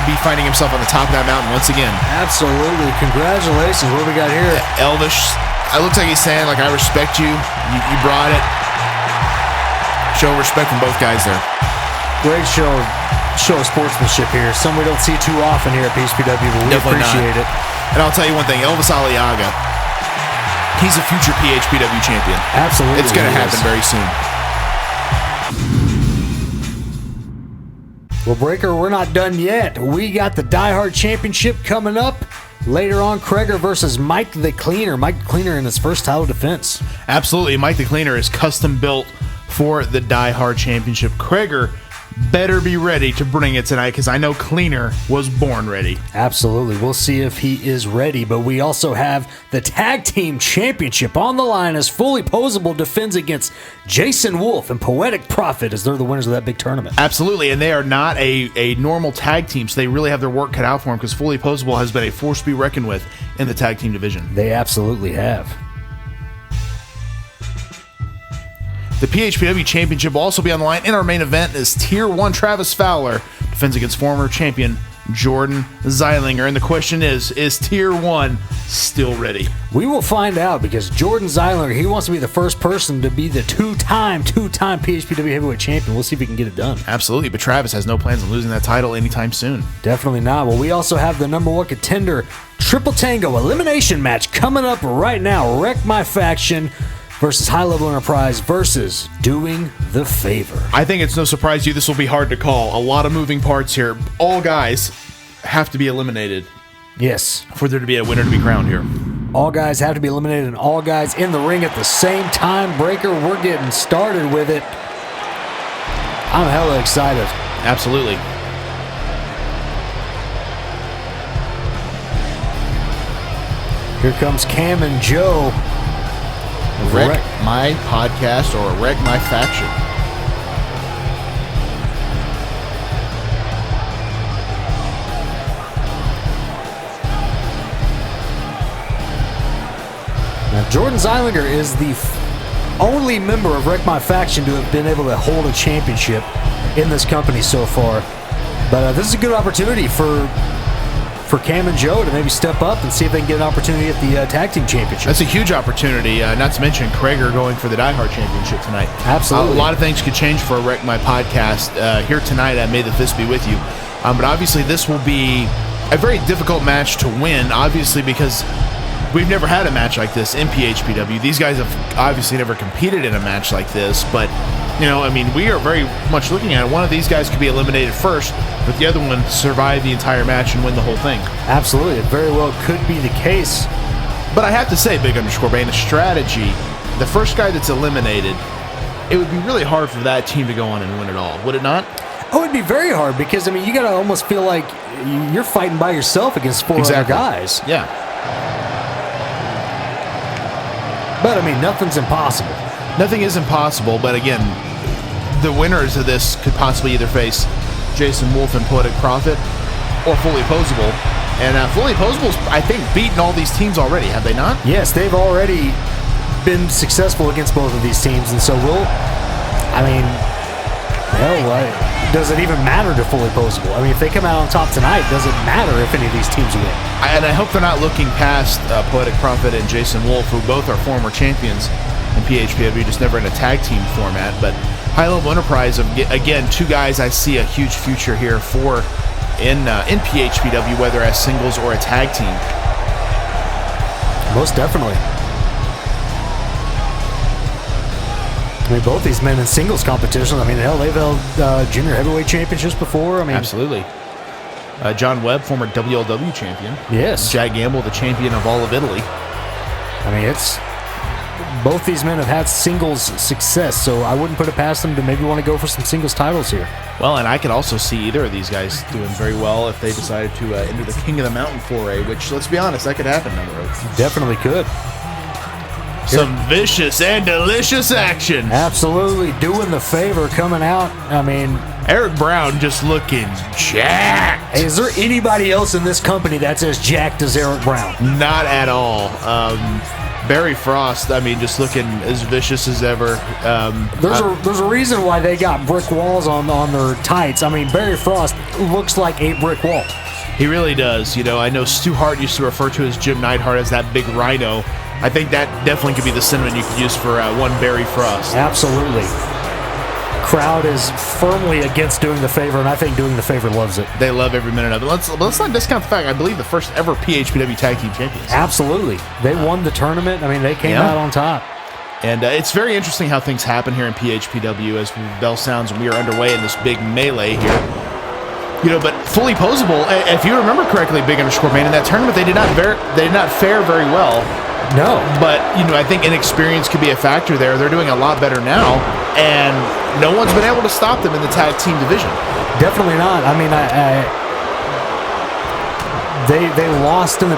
be finding himself on the top of that mountain once again. Absolutely. Congratulations. What do we got here? Elvis, it looks like he's saying, like, I respect you. You brought it. Show respect from both guys there. Great show of sportsmanship here. Some we don't see too often here at PHPW, but we Definitely appreciate not. it. And I'll tell you one thing, Elvis Aliaga, he's a future PHPW champion. Absolutely. It's going to happen very soon. Well, Breaker, we're not done yet. We got the Die Hard Championship coming up. Later on, Kreger versus Mike the Cleaner. Mike the Cleaner in his first title defense. Absolutely. Mike the Cleaner is custom built for the Die Hard Championship. Kreger better be ready to bring it tonight, because I know Cleaner was born ready. Absolutely. We'll see if he is ready, but we also have the Tag Team Championship on the line as Fully Poseable defends against Jason Wulf and Poetic Prophet as they're the winners of that big tournament. Absolutely, and they are not a normal tag team, so they really have their work cut out for them, because Fully Poseable has been a force to be reckoned with in the tag team division. They absolutely have. The PHPW Championship will also be on the line in our main event as Tier 1 Travis Fowler defends against former champion Jordan Zeilinger. And the question is Tier 1 still ready? We will find out, because Jordan Zeilinger, he wants to be the first person to be the two-time PHPW Heavyweight Champion. We'll see if he can get it done. Absolutely, but Travis has no plans on losing that title anytime soon. Definitely not. Well, we also have the number 1 contender Triple Tango elimination match coming up right now. Wreck My Faction versus High Level Enterprise versus Doing the Favor. I think it's no surprise to you this will be hard to call. A lot of moving parts here. All guys have to be eliminated. Yes. For there to be a winner to be crowned here. All guys have to be eliminated, and all guys in the ring at the same time. Breaker, we're getting started with it. I'm hella excited. Absolutely. Here comes Cam and Joe. Wreck My Podcast or Wreck My Faction. Now, Jordan Zeilinger is the only member of Wreck My Faction to have been able to hold a championship in this company so far. But this is a good opportunity for Cam and Joe to maybe step up and see if they can get an opportunity at the Tag Team Championship. That's a huge opportunity, not to mention Kreger going for the Die Hard Championship tonight. Absolutely. A lot of things could change for a Wreck My Podcast here tonight. May the fist be with you. But obviously this will be a very difficult match to win, obviously, because we've never had a match like this in PHPW. These guys have obviously never competed in a match like this, but you know, I mean, we are very much looking at it. One of these guys could be eliminated first, but the other one survive the entire match and win the whole thing. Absolutely. It very well could be the case. But I have to say, Big Underscore Bane, the strategy, the first guy that's eliminated, it would be really hard for that team to go on and win it all, would it not? Oh, it'd be very hard, because, I mean, you got to almost feel like you're fighting by yourself against four other guys. Yeah. But, I mean, nothing's impossible. Nothing is impossible, but again, the winners of this could possibly either face Jason Wulf and Poetic Prophet or Fully Poseable. And Fully Posable's, I think, beaten all these teams already, have they not? Yes, they've already been successful against both of these teams, and so Hell, does it even matter to Fully Poseable? I mean, if they come out on top tonight, does it matter if any of these teams win? And I hope they're not looking past Poetic Prophet and Jason Wulf, who both are former champions in PHPW, just never in a tag team format. But High Level Enterprise, again, two guys I see a huge future here for in PHPW, whether as singles or a tag team. Most definitely. I mean, both these men in singles competition. I mean, hell, they've held junior heavyweight championships before. I mean, absolutely. John Webb, former WLW champion. Yes. Jack Gamble, the champion of all of Italy. I mean, it's both these men have had singles success, so I wouldn't put it past them to maybe want to go for some singles titles here. Well, and I could also see either of these guys doing very well if they decided to enter the King of the Mountain foray, which, let's be honest, that could happen down the road. Definitely could. Some vicious and delicious action. Absolutely. Doing the favor coming out. I mean, Eric Brown just looking jacked. Hey, is there anybody else in this company that's as jacked as Eric Brown? Not at all. Barry Frost, I mean, just looking as vicious as ever. There's a reason why they got brick walls on their tights. I mean, Barry Frost looks like a brick wall. He really does. You know, I know Stu Hart used to refer to his Jim Neidhart as that big rhino. I think that definitely could be the sentiment you could use for one Barry Frost. Absolutely. Crowd is firmly against Doing the Favor, and I think Doing the Favor loves it. They love every minute of it. Let's not discount the fact, I believe the first ever PHPW Tag Team Champions. Absolutely. They won the tournament. I mean, they came out on top. And it's very interesting how things happen here in PHPW as bell sounds and we are underway in this big melee here. You know, but Fully Poseable, if you remember correctly, Big Underscore Man, in that tournament, they did not fare very well. No. But, you know, I think inexperience could be a factor there. They're doing a lot better now, and no one's been able to stop them in the tag team division. Definitely not. I mean, they lost in the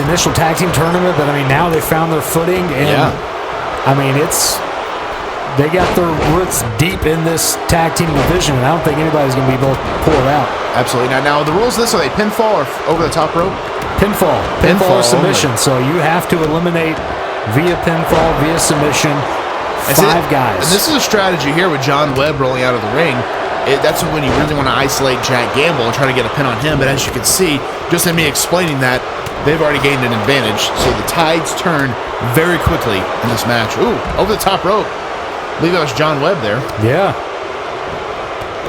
initial tag team tournament, but, I mean, now they found their footing, and, I mean, they got their roots deep in this tag team division, and I don't think anybody's going to be able to pull it out. Absolutely. Now the rules of this, are they pinfall or over the top rope? Pinfall or submission. Only. So you have to eliminate via pinfall, via submission, five guys. And this is a strategy here with John Webb rolling out of the ring. That's when you really want to isolate Jack Gamble and try to get a pin on him. But as you can see, just in me explaining that, they've already gained an advantage. So the tides turn very quickly in this match. Ooh, over the top rope. I believe that was John Webb there. Yeah.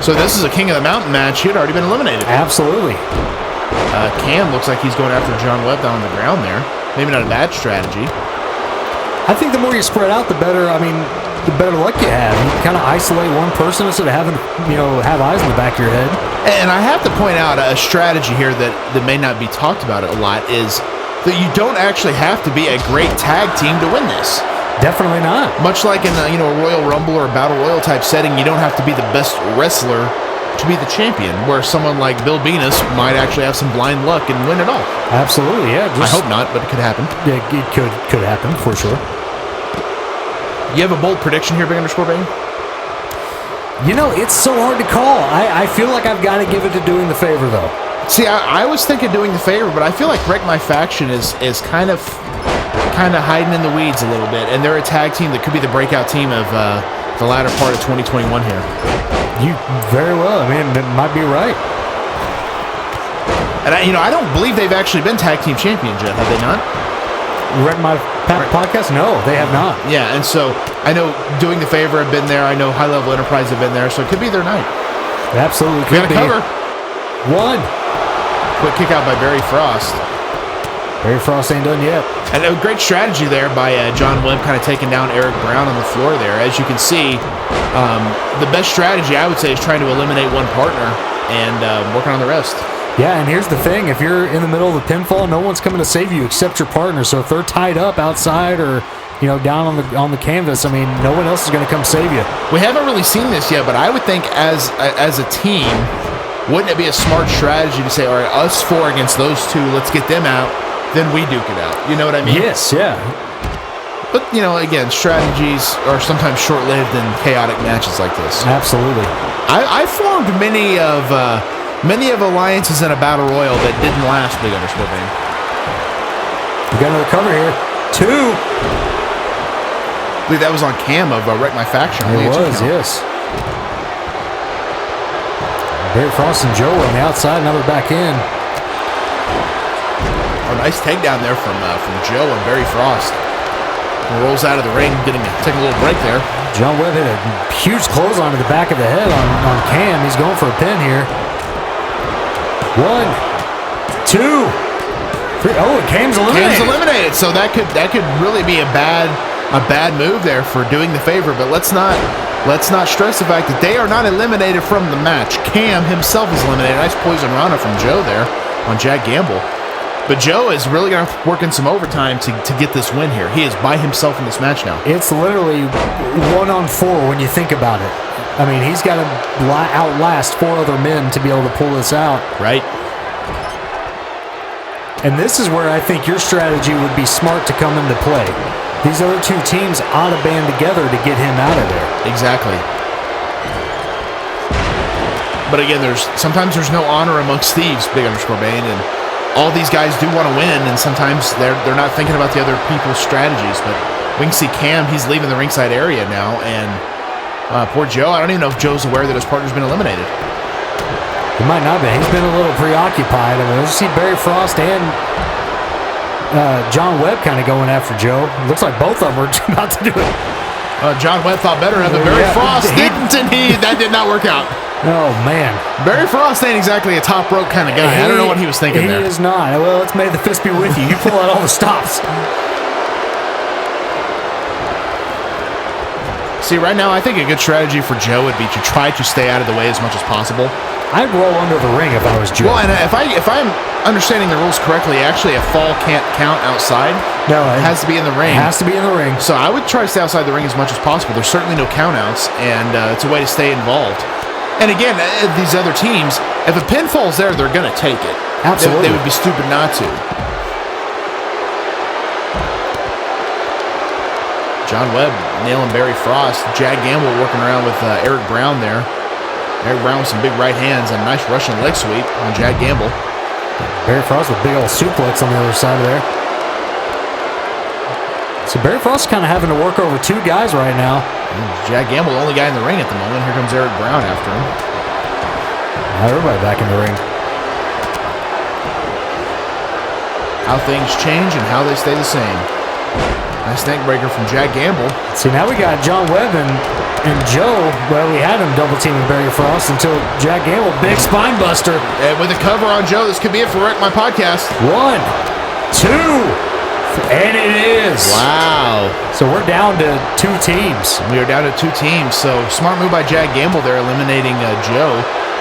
So this is a King of the Mountain match. He had already been eliminated. Absolutely. Cam looks like he's going after John Webb down on the ground there. Maybe not a bad strategy. I think the more you spread out, the better. I mean, the better luck you have. You kind of isolate one person instead of having, have eyes in the back of your head. And I have to point out a strategy here that may not be talked about a lot is that you don't actually have to be a great tag team to win this. Definitely not. Much like in a Royal Rumble or a Battle Royal type setting, you don't have to be the best wrestler to be the champion, where someone like Bill Benis might actually have some blind luck and win it all. Absolutely, yeah. I hope not, but it could happen. Yeah, it could happen, for sure. You have a bold prediction here, Big Underscore Bane? It's so hard to call. I feel like I've got to give it to Doing the Favor, though. See, I was thinking Doing the Favor, but I feel like Wreck My Faction is kind of hiding in the weeds a little bit, and they're a tag team that could be the breakout team of the latter part of 2021 here. You very well. I mean, it might be right. And I don't believe they've actually been tag team champions yet, have they not? Read my podcast? No, they have not. Yeah, and so I know Doing the Favor have been there. I know High Level Enterprise have been there, so it could be their night. It absolutely We could got a be. cover. One. Quick kick out by Barry Frost. Barry Frost ain't done yet. And a great strategy there by John Webb, kind of taking down Eric Brown on the floor there. As you can see, the best strategy, I would say, is trying to eliminate one partner and working on the rest. Yeah, and here's the thing. If you're in the middle of the pinfall, no one's coming to save you except your partner. So if they're tied up outside or down on the canvas, I mean, no one else is going to come save you. We haven't really seen this yet, but I would think as a team, wouldn't it be a smart strategy to say, all right, us four against those two, let's get them out, then we duke it out. You know what I mean? Yes, yeah. But, again, strategies are sometimes short-lived in chaotic matches like this. Absolutely. I formed many of alliances in a battle royal that didn't last, Big Underscore Bane. We got another cover here. 2. I believe that was on Cam of Wreck My Faction. It was, yes. Barry Frost and Joe on the outside, now they're back in. Oh, nice takedown there from Joe and Barry Frost. He rolls out of the ring, taking a little break there. John Webb hit a huge clothesline to the back of the head on Cam. He's going for a pin here. 1, 2, 3. Oh, and Cam's eliminated. Cam's eliminated. So that could really be a bad move there for doing the favor. But let's not stress the fact that they are not eliminated from the match. Cam himself is eliminated. Nice poison rana from Joe there on Jack Gamble. But Joe is really going to have to work in some overtime to get this win here. He is by himself in this match now. It's literally 1-on-4 when you think about it. I mean, he's got to outlast 4 other men to be able to pull this out. Right. And this is where I think your strategy would be smart to come into play. These other 2 teams ought to band together to get him out of there. Exactly. But again, sometimes there's no honor amongst thieves, Big _ Bane, and all these guys do want to win, and sometimes they're not thinking about the other people's strategies. But we can see Cam, he's leaving the ringside area now, and poor Joe, I don't even know if Joe's aware that his partner's been eliminated. He might not be. He's been a little preoccupied. I mean, let's see Barry Frost and John Webb kind of going after Joe. Looks like both of them are about to do it. John Webb thought better of it. Barry Frost didn't, and that did not work out. Oh, man. Barry Frost ain't exactly a top rope kind of guy. I don't know what he was thinking there. He is not. Well, let's may the fist be with you. You pull out all the stops. See, right now, I think a good strategy for Joe would be to try to stay out of the way as much as possible. I'd roll under the ring if I was Joe. Well, and if I'm understanding the rules correctly, actually a fall can't count outside. No, it has to be in the ring. It has to be in the ring. So I would try to stay outside the ring as much as possible. There's certainly no countouts, and it's a way to stay involved. And again, these other teams, if a pinfall's there, they're going to take it. Absolutely. They would be stupid not to. John Webb nailing Barry Frost. Jag Gamble working around with Eric Brown there. Eric Brown with some big right hands and a nice Russian leg sweep on Jag Gamble. Barry Frost with big old suplex on the other side of there. So Barry Frost kind of having to work over 2 guys right now. Jag Gamble, the only guy in the ring at the moment. Here comes Eric Brown after him. Now everybody back in the ring. How things change and how they stay the same. Nice neck breaker from Jag Gamble. See, now we got John Webb and Joe. Well, we had him double teaming Barry Frost until Jag Gamble, big spine buster. And with a cover on Joe, this could be it for Wreck My Podcast. 1, 2. And it is. Wow. So we're down to 2 teams. We are down to 2 teams. So smart move by Jag Gamble there, eliminating Joe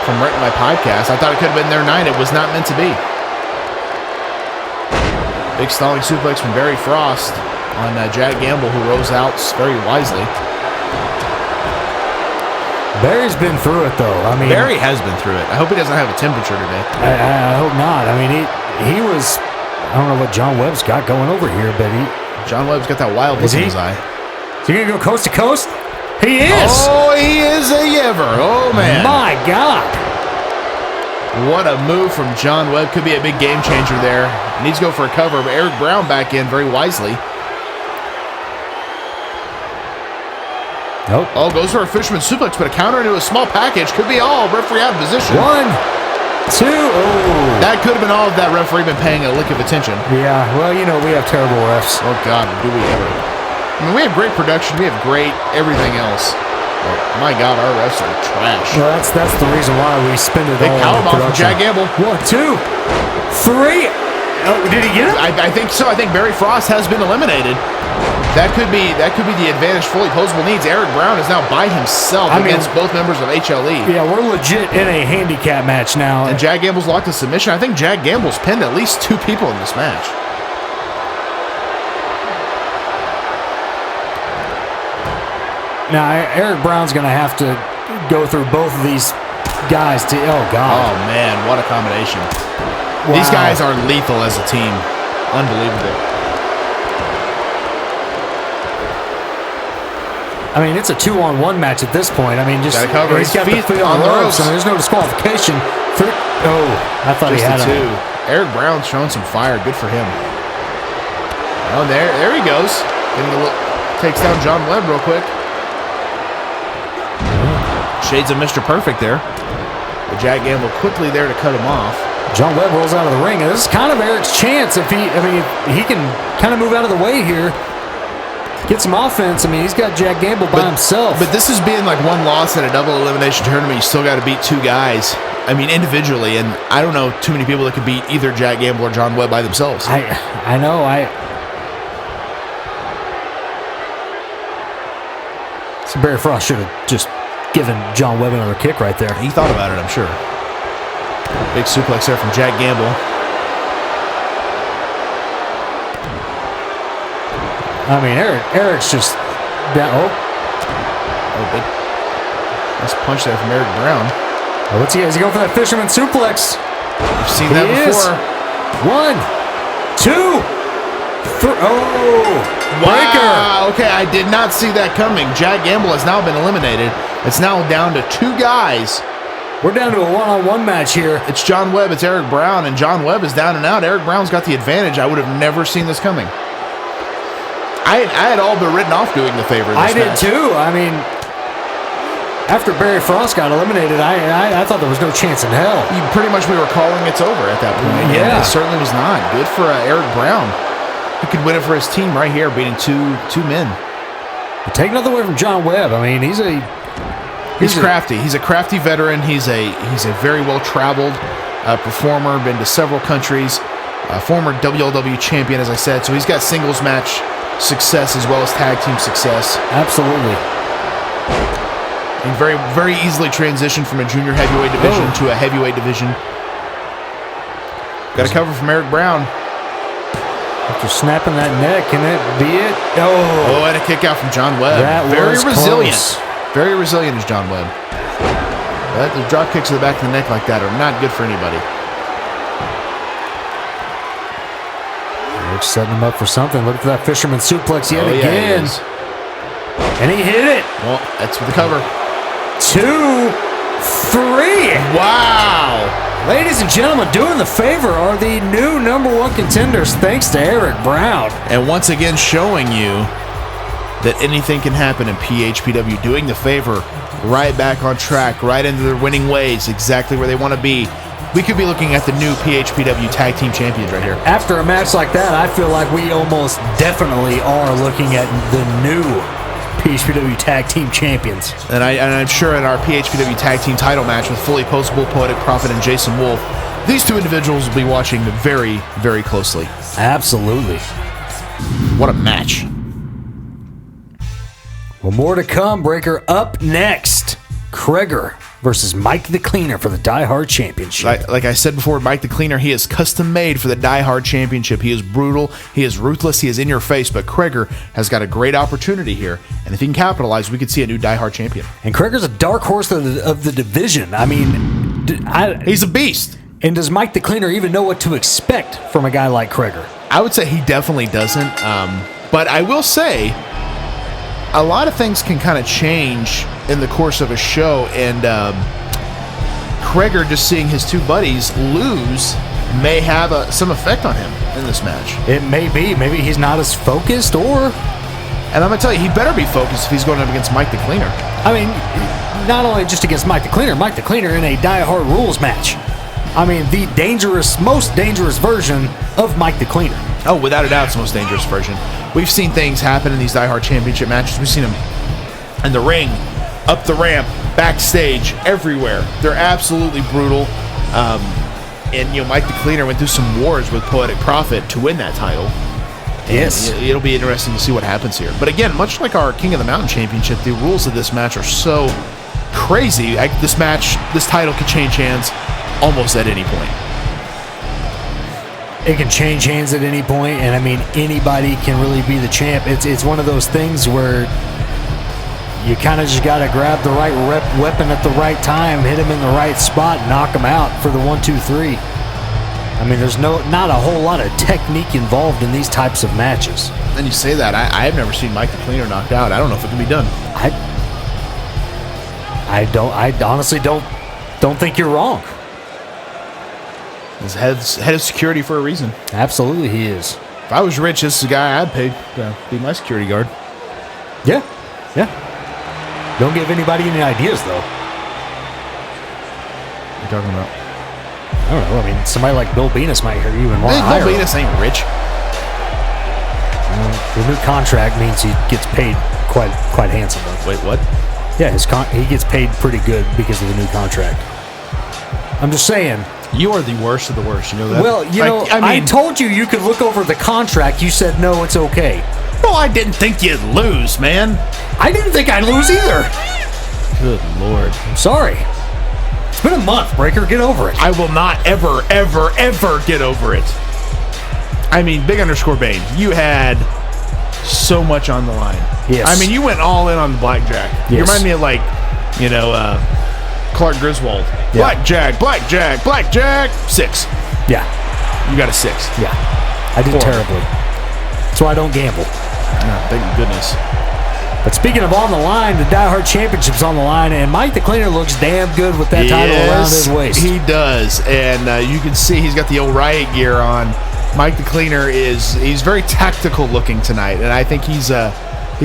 from Wreck My Podcast. I thought it could have been their night. It was not meant to be. Big stalling suplex from Barry Frost on Jag Gamble, who rose out very wisely. Barry's been through it, though. I mean, Barry has been through it. I hope he doesn't have a temperature today. I hope not. I mean, he was. I don't know what John Webb's got going over here, but John Webb's got that wild look in his eye. Is he gonna go coast to coast? He is. Oh, he is a ever. Oh man. My God. What a move from John Webb. Could be a big game changer there. Needs to go for a cover. But Eric Brown back in very wisely. Nope. Oh, goes for a fisherman suplex, but a counter into a small package. Could be all. Referee out of position. 1, 2. Oh. That could have been all of that referee been paying a lick of attention. Yeah, well, you know, we have terrible refs. Oh, God, do we ever. I mean, we have great production. We have great everything else. But my God, our refs are trash. Well, that's the reason why we spend it Big all on powerbomb from production. Jag Gamble. 1, 2, 3. Oh, did he get him? I think so. I think Barry Frost has been eliminated. That could be the advantage Fully Poseable needs. Eric Brown is now by himself against both members of HLE. Yeah, we're legit in a handicap match now. And Jag Gamble's locked to submission. I think Jag Gamble's pinned at least 2 people in this match. Now, Eric Brown's going to have to go through both of these guys to... Oh, God. Oh, man, what a combination. Wow. These guys are lethal as a team. Unbelievable. I mean, it's a 2-on-1 match at this point. I mean, just gotta cover he's his got feet the foot on the ropes. I mean, there's no disqualification. Oh, I thought just he had the 2. him. Eric Brown's showing some fire. Good for him. Oh, there he goes. Takes down John Webb real quick. Shades of Mr. Perfect there. Jack Gamble quickly there to cut him off. John Webb rolls out of the ring, and this is kind of Eric's chance if he can kind of move out of the way here, get some offense. I mean, he's got Jack Gamble by himself. But this is being like one loss in a double elimination tournament. You still got to beat two guys. I mean, individually, and I don't know too many people that could beat either Jack Gamble or John Webb by themselves. I know. So Barry Frost should have just given John Webb another kick right there. He thought about it, I'm sure. Big suplex there from Jack Gamble. I mean, Eric's just down. Big nice punch there from Eric Brown. Oh, what's he? Is he going for that fisherman suplex? We've seen that before. 1, 2, 3. Oh, breaker. Wow. Okay, I did not see that coming. Jack Gamble has now been eliminated. It's now down to two guys. We're down to a one-on-one match here. It's John Webb, it's Eric Brown, and John Webb is down and out. Eric Brown's got the advantage. I would have never seen this coming. I had all but written off doing the favor. I did too. I mean, after Barry Frost got eliminated, I thought there was no chance in hell. Pretty much we were calling it's over at that point. Yeah. It certainly was not. Good for Eric Brown. He could win it for his team right here, beating two men. But take nothing away from John Webb. I mean, he's crafty. He's a crafty veteran. He's a very well-traveled performer, been to several countries, former WLW champion, as I said. So he's got singles match success as well as tag team success. Absolutely. And very, very easily transitioned from a junior heavyweight division to a heavyweight division. Got a cover from Eric Brown. After snapping that neck, can it be it? Oh, and a kick out from John Webb. That very was resilient. Close. Very resilient is John Webb. But the drop kicks to the back of the neck like that are not good for anybody. Eric's setting him up for something. Look for that fisherman suplex yet again. And he hit it. Well, that's with the cover. 2, 3. Wow. Ladies and gentlemen, doing the favor are the new #1 contenders thanks to Eric Brown. And once again showing you that anything can happen in PHPW. Doing the favor, right back on track, right into their winning ways, exactly where they want to be. We could be looking at the new PHPW Tag Team Champions right here. After a match like that, I feel like we almost definitely are looking at the new PHPW Tag Team Champions. And I'm sure in our PHPW Tag Team title match with Fully Poseable, Poetic Prophet, and Jason Wulf, these two individuals will be watching very, very closely. Absolutely. What a match. Well, more to come, Breaker. Up next, Kreger versus Mike the Cleaner for the Die Hard Championship. Like I said before, Mike the Cleaner, he is custom made for the Die Hard Championship. He is brutal, he is ruthless, he is in your face, but Kreger has got a great opportunity here, and if he can capitalize, we could see a new Die Hard champion. And Kreger's a dark horse of the division. I mean, he's a beast. And does Mike the Cleaner even know what to expect from a guy like Kreger? I would say he definitely doesn't, but I will say a lot of things can kind of change in the course of a show, and Kreger just seeing his two buddies lose may have some effect on him in this match. It may be. Maybe he's not as focused, or... And I'm going to tell you, he better be focused if he's going up against Mike the Cleaner. I mean, not only just against Mike the Cleaner in a Die Hard Rules match. I mean, the most dangerous version of Mike the Cleaner. Oh, without a doubt, it's the most dangerous version. We've seen things happen in these Die Hard Championship matches. We've seen them in the ring, up the ramp, backstage, everywhere. They're absolutely brutal. And, Mike the Cleaner went through some wars with Poetic Prophet to win that title. Yes. And it'll be interesting to see what happens here. But again, much like our King of the Mountain Championship, the rules of this match are so crazy. This title could change hands almost at any point. It can change hands at any point, and I mean, anybody can really be the champ. It's one of those things where you kind of just got to grab the right weapon at the right time, hit him in the right spot, knock him out for the 1, 2, 3. I mean, there's not a whole lot of technique involved in these types of matches. And you say that, I've never seen Mike the Cleaner knocked out. I don't know if it can be done. I honestly don't think you're wrong. He's head of security for a reason. Absolutely, he is. If I was rich, this is the guy I'd pay to be my security guard. Yeah. Don't give anybody any ideas, though. you talking about? I don't know. I mean, somebody like Bill Benis might hear you and want to hire Bill him. Benis ain't rich. The new contract means he gets paid quite handsome. Though. Wait, what? Yeah, he gets paid pretty good because of the new contract. I'm just saying. You are the worst of the worst. You know that? Well, I told you could look over the contract. You said, no, it's okay. Well, I didn't think you'd lose, man. I didn't think I'd lose either. Good Lord. I'm sorry. It's been a month, Breaker. Get over it. I will not ever get over it. I mean, Big Underscore Bane, you had so much on the line. Yes. I mean, you went all in on the blackjack. Yes. You remind me of, like, Clark Griswold. Yeah. Blackjack, 6. Yeah. You got a 6. Yeah. I did terribly. That's why I don't gamble. Oh, thank goodness. But speaking of on the line, the Die Hard Championship's on the line, and Mike the Cleaner looks damn good with that title around his waist. He does, and you can see he's got the old riot gear on. Mike the Cleaner he's very tactical looking tonight, and I think he's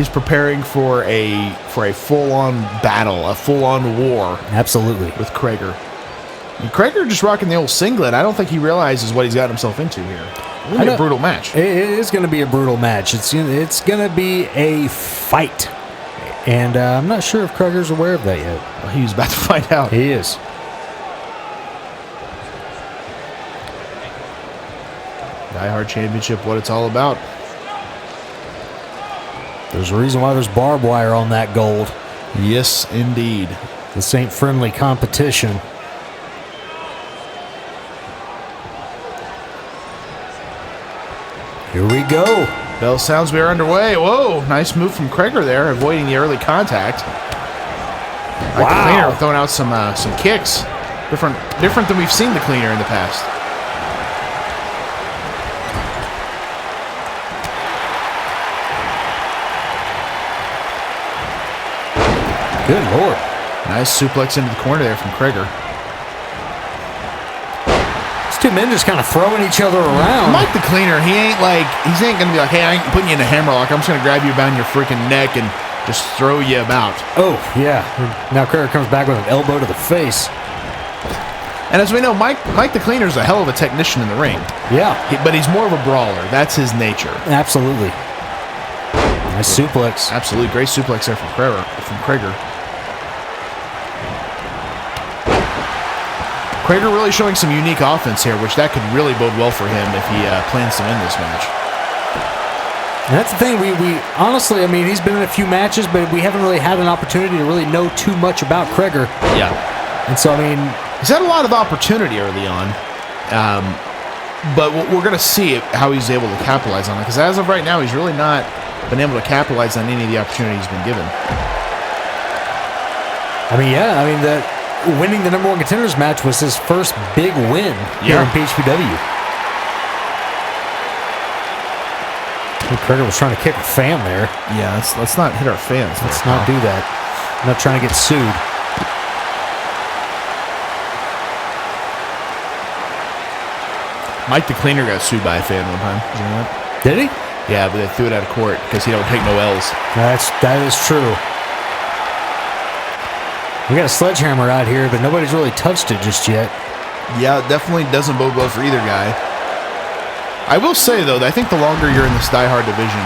preparing for a full-on battle, a full-on war. Absolutely. With Krager. And Krager just rocking the old singlet. I don't think he realizes what he's got himself into here. It's going to be a brutal match. It is going to be a brutal match. It's going to be a fight. And I'm not sure if Krager's aware of that yet. Well, he's about to find out. He is. Die Hard Championship, what it's all about. There's a reason why there's barbed wire on that gold. Yes, indeed. This ain't friendly competition. Here we go. Bell sounds we are underway. Whoa, nice move from Krager there, avoiding the early contact. Like the Cleaner throwing out some kicks. Different than we've seen the Cleaner in the past. Good Lord. Nice suplex into the corner there from Krager. These two men just kind of throwing each other around. Mike the Cleaner, he ain't going to be like, hey, I ain't putting you in a hammerlock. I'm just going to grab you around your freaking neck and just throw you about. Oh, yeah. Now Krager comes back with an elbow to the face. And as we know, Mike the Cleaner is a hell of a technician in the ring. Yeah. But he's more of a brawler. That's his nature. Absolutely. Nice suplex. Absolutely. Great suplex there from Krager. Krager really showing some unique offense here, which that could really bode well for him if he plans to win this match. And that's the thing. We honestly, I mean, he's been in a few matches, but we haven't really had an opportunity to really know too much about Krager. Yeah. And so, I mean, he's had a lot of opportunity early on, but we're going to see how he's able to capitalize on it, because as of right now, he's really not been able to capitalize on any of the opportunities he's been given. I mean, yeah, I mean, winning the #1 Contenders match was his first big win here in PHPW. I think Krager was trying to kick a fan there. Yeah, let's not hit our fans. Let's not do that. I'm not trying to get sued. Mike the Cleaner got sued by a fan one time. Did you know that? Did he? Yeah, but they threw it out of court because he don't take no L's. That is true. We got a sledgehammer out here, but nobody's really touched it just yet. Yeah, it definitely doesn't bode well for either guy. I will say, though, that I think the longer you're in this Die Hard division,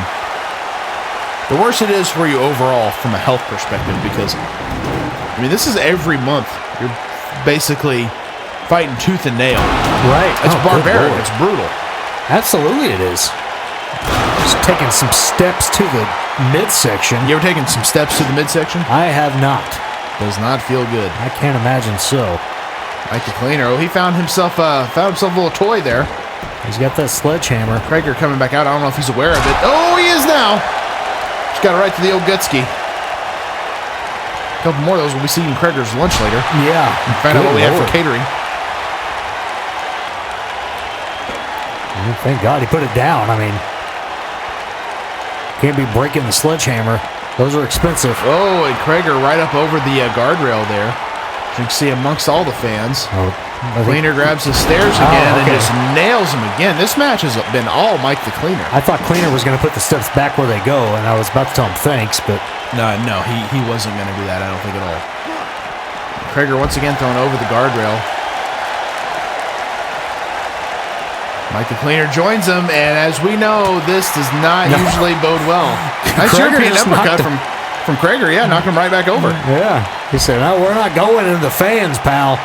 the worse it is for you overall from a health perspective, because, I mean, this is every month. You're basically fighting tooth and nail. Right. It's barbaric. It's brutal. Absolutely it is. Just taking some steps to the midsection. You ever taken some steps to the midsection? I have not. Does not feel good. I can't imagine so. Mike the Cleaner. Oh, he found himself a little toy there. He's got that sledgehammer. Krager coming back out. I don't know if he's aware of it. Oh, he is now. Just got it right to the old Gutski. A couple more of those. We'll be seeing Krager's lunch later. Yeah. And find out what we have for catering. Thank God he put it down. I mean, can't be breaking the sledgehammer. Those are expensive. Oh, and Krager right up over the guardrail there. As you can see amongst all the fans. Oh, Cleaner grabs the stairs again and just nails him again. This match has been all Mike the Cleaner. I thought Cleaner was going to put the steps back where they go, and I was about to tell him thanks, but... No, he wasn't going to do that, I don't think at all. Krager once again thrown over the guardrail. Mike the Cleaner joins him, and as we know, this does not usually bode well. Nice European uppercut from Krager. Yeah, knocked him right back over. Yeah. He said, no, we're not going into the fans, pal.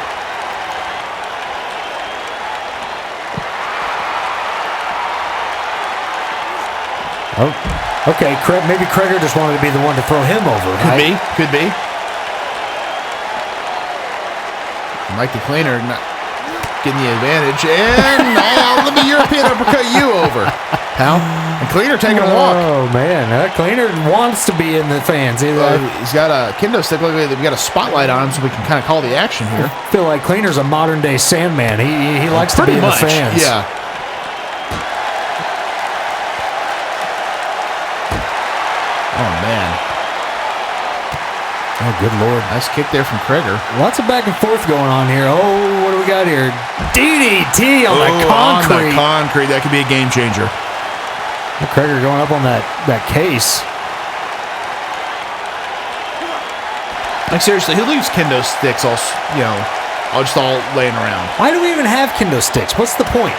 Oh, okay. Maybe Krager just wanted to be the one to throw him over. Right? Could be. Mike the Cleaner not getting the advantage, and let me European uppercut you over, pal. And Cleaner taking a walk. Oh man, Cleaner wants to be in the fans. He's got a kendo stick. Look, we've got a spotlight on him, so we can kind of call the action here. I feel like Cleaner's a modern day Sandman. He likes to be in the fans. Yeah. Oh man. Oh, good Lord. Nice kick there from Krager. Lots of back and forth going on here. Oh, what do we got here? DDT on the concrete. On the concrete. That could be a game changer. Krager going up on that case. Like, seriously, who leaves kendo sticks all just all laying around? Why do we even have kendo sticks? What's the point?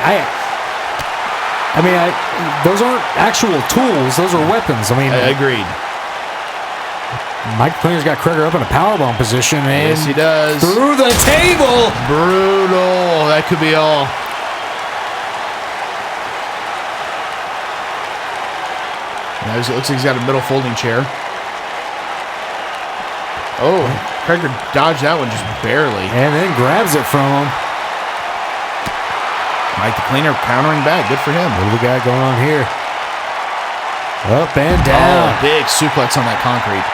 Those aren't actual tools. Those are weapons. I agreed. Mike Cleaner's got Krager up in a powerbomb position, and yes, he does. Through the table. Brutal. That could be all. Now it looks like he's got a middle folding chair. Oh, Krager dodged that one just barely. And then grabs it from him. Mike the Cleaner countering back. Good for him. What do we got going on here? Up and down. Oh, big suplex on that concrete.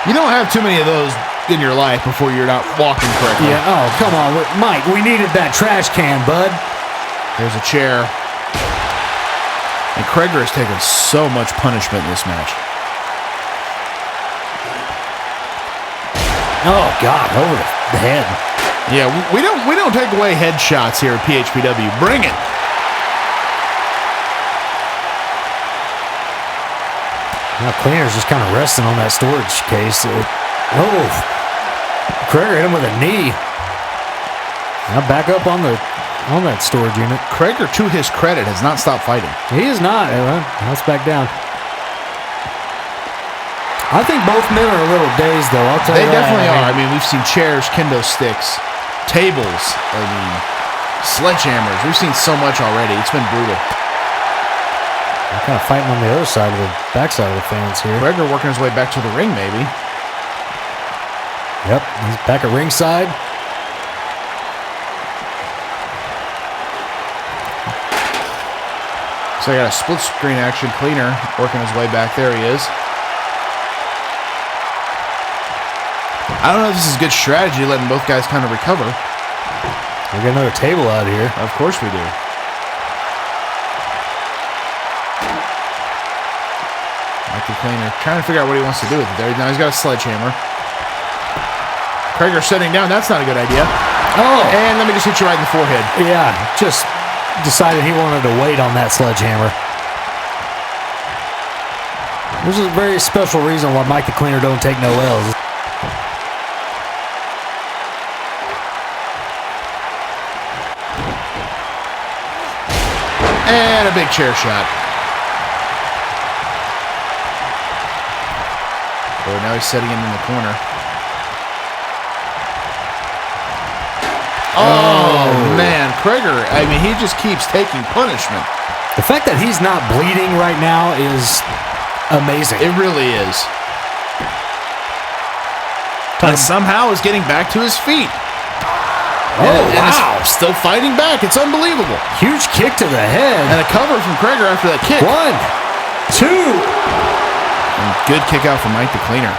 You don't have too many of those in your life before you're not walking correctly. Yeah, oh, come on. Mike, we needed that trash can, bud. There's a chair. And Krager has taken so much punishment in this match. Oh, God, over the head. Yeah, we don't take away headshots here at PHPW. Bring it. Now Cleaner's just kind of resting on that storage case. Krager hit him with a knee. Now back up on that storage unit. Krager, to his credit, has not stopped fighting. He is not. Let's back down. I think both men are a little dazed, though. I'll tell you that. They definitely are. We've seen chairs, kendo sticks, tables, sledgehammers. We've seen so much already. It's been brutal. They're kind of fighting on the other side of the backside of the fans here. Krager working his way back to the ring, maybe. Yep, he's back at ringside. So I got a split screen action. Cleaner working his way back. There he is. I don't know if this is a good strategy, letting both guys kind of recover. We got another table out here. Of course we do. Mike the Cleaner trying to figure out what he wants to do with it there. Now he's got a sledgehammer. Krager sitting down. That's not a good idea. Oh. And let me just hit you right in the forehead. Yeah, just decided he wanted to wait on that sledgehammer. There's a very special reason why Mike the Cleaner don't take no L's. And a big chair shot. Oh, now he's setting him in the corner. Oh, man. Krager, he just keeps taking punishment. The fact that he's not bleeding right now is amazing. It really is. And somehow is getting back to his feet. Oh, and wow. is still fighting back. It's unbelievable. Huge kick to the head. And a cover from Krager after that kick. 1, 2. And good kick out from Mike the Cleaner.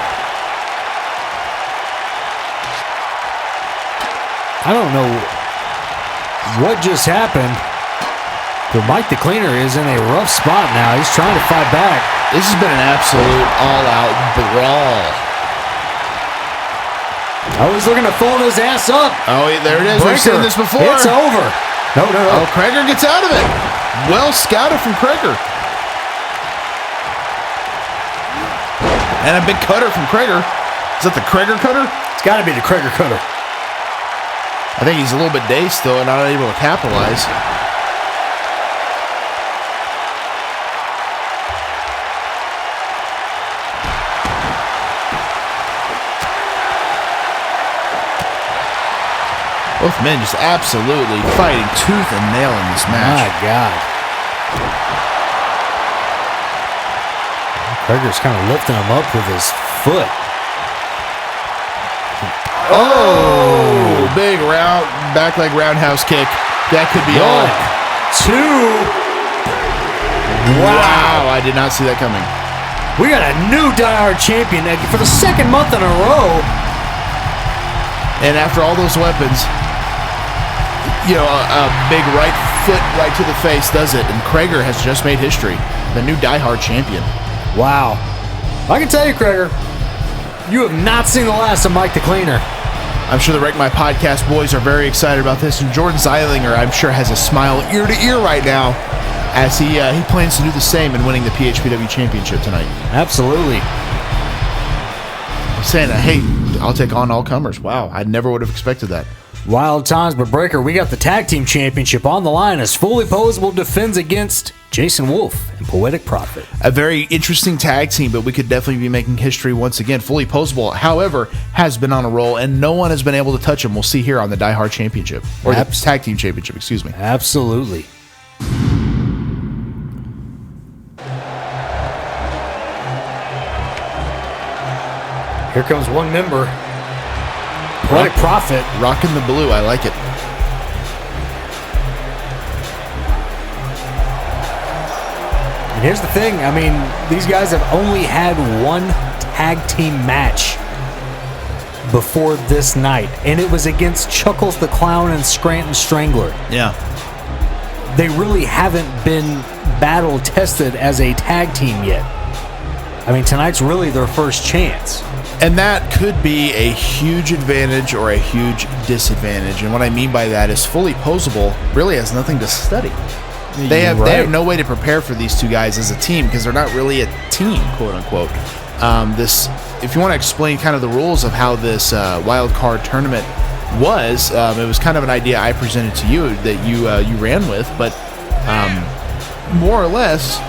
I don't know what just happened, but Mike the Cleaner is in a rough spot now. He's trying to fight back. This has been an absolute all-out brawl. Oh, he's looking to fold his ass up. Oh, there it is. Breaker. We've seen this before. It's over. No. Oh, Krager gets out of it. Well scouted from Krager. And a big cutter from Krager. Is that the Krager cutter? It's got to be the Krager cutter. I think he's a little bit dazed still and not able to capitalize. Both men just absolutely fighting tooth and nail in this match. My God. Kreger's kind of lifting him up with his foot. Oh, big back leg roundhouse kick. That could be all. 2. Wow, I did not see that coming. We got a new Die Hard champion for the second month in a row. And after all those weapons, you know, a big right foot right to the face does it. And Kreger has just made history. The new Die Hard champion. Wow. I can tell you, Kreger, you have not seen the last of Mike the Cleaner. I'm sure the Wreck My Podcast boys are very excited about this. And Jordan Zeilinger, I'm sure, has a smile ear to ear right now as he plans to do the same in winning the PHPW Championship tonight. Absolutely. Saying, hey, I'll take on all comers. Wow, I never would have expected that. Wild times, but Breaker, we got the Tag Team Championship on the line as Fully Poseable defends against Jason Wulf and Poetic Prophet. A very interesting tag team, but we could definitely be making history once again. Fully Poseable, however, has been on a roll, and no one has been able to touch him. We'll see here on the Die Hard Championship. Or the Tag Team Championship, excuse me. Absolutely. Here comes one member. Poetic Prophet. Rocking the blue, I like it. And here's the thing, I mean, these guys have only had one tag team match before this night, and it was against Chuckles the Clown and Scranton Strangler. Yeah. They really haven't been battle tested as a tag team yet. I mean, tonight's really their first chance. And that could be a huge advantage or a huge disadvantage. And what I mean by that is Fully Poseable really has nothing to study. They have no way to prepare for these two guys as a team because they're not really a team, quote unquote. If you want to explain kind of the rules of how this wild card tournament was, it was kind of an idea I presented to you that you ran with, but more or less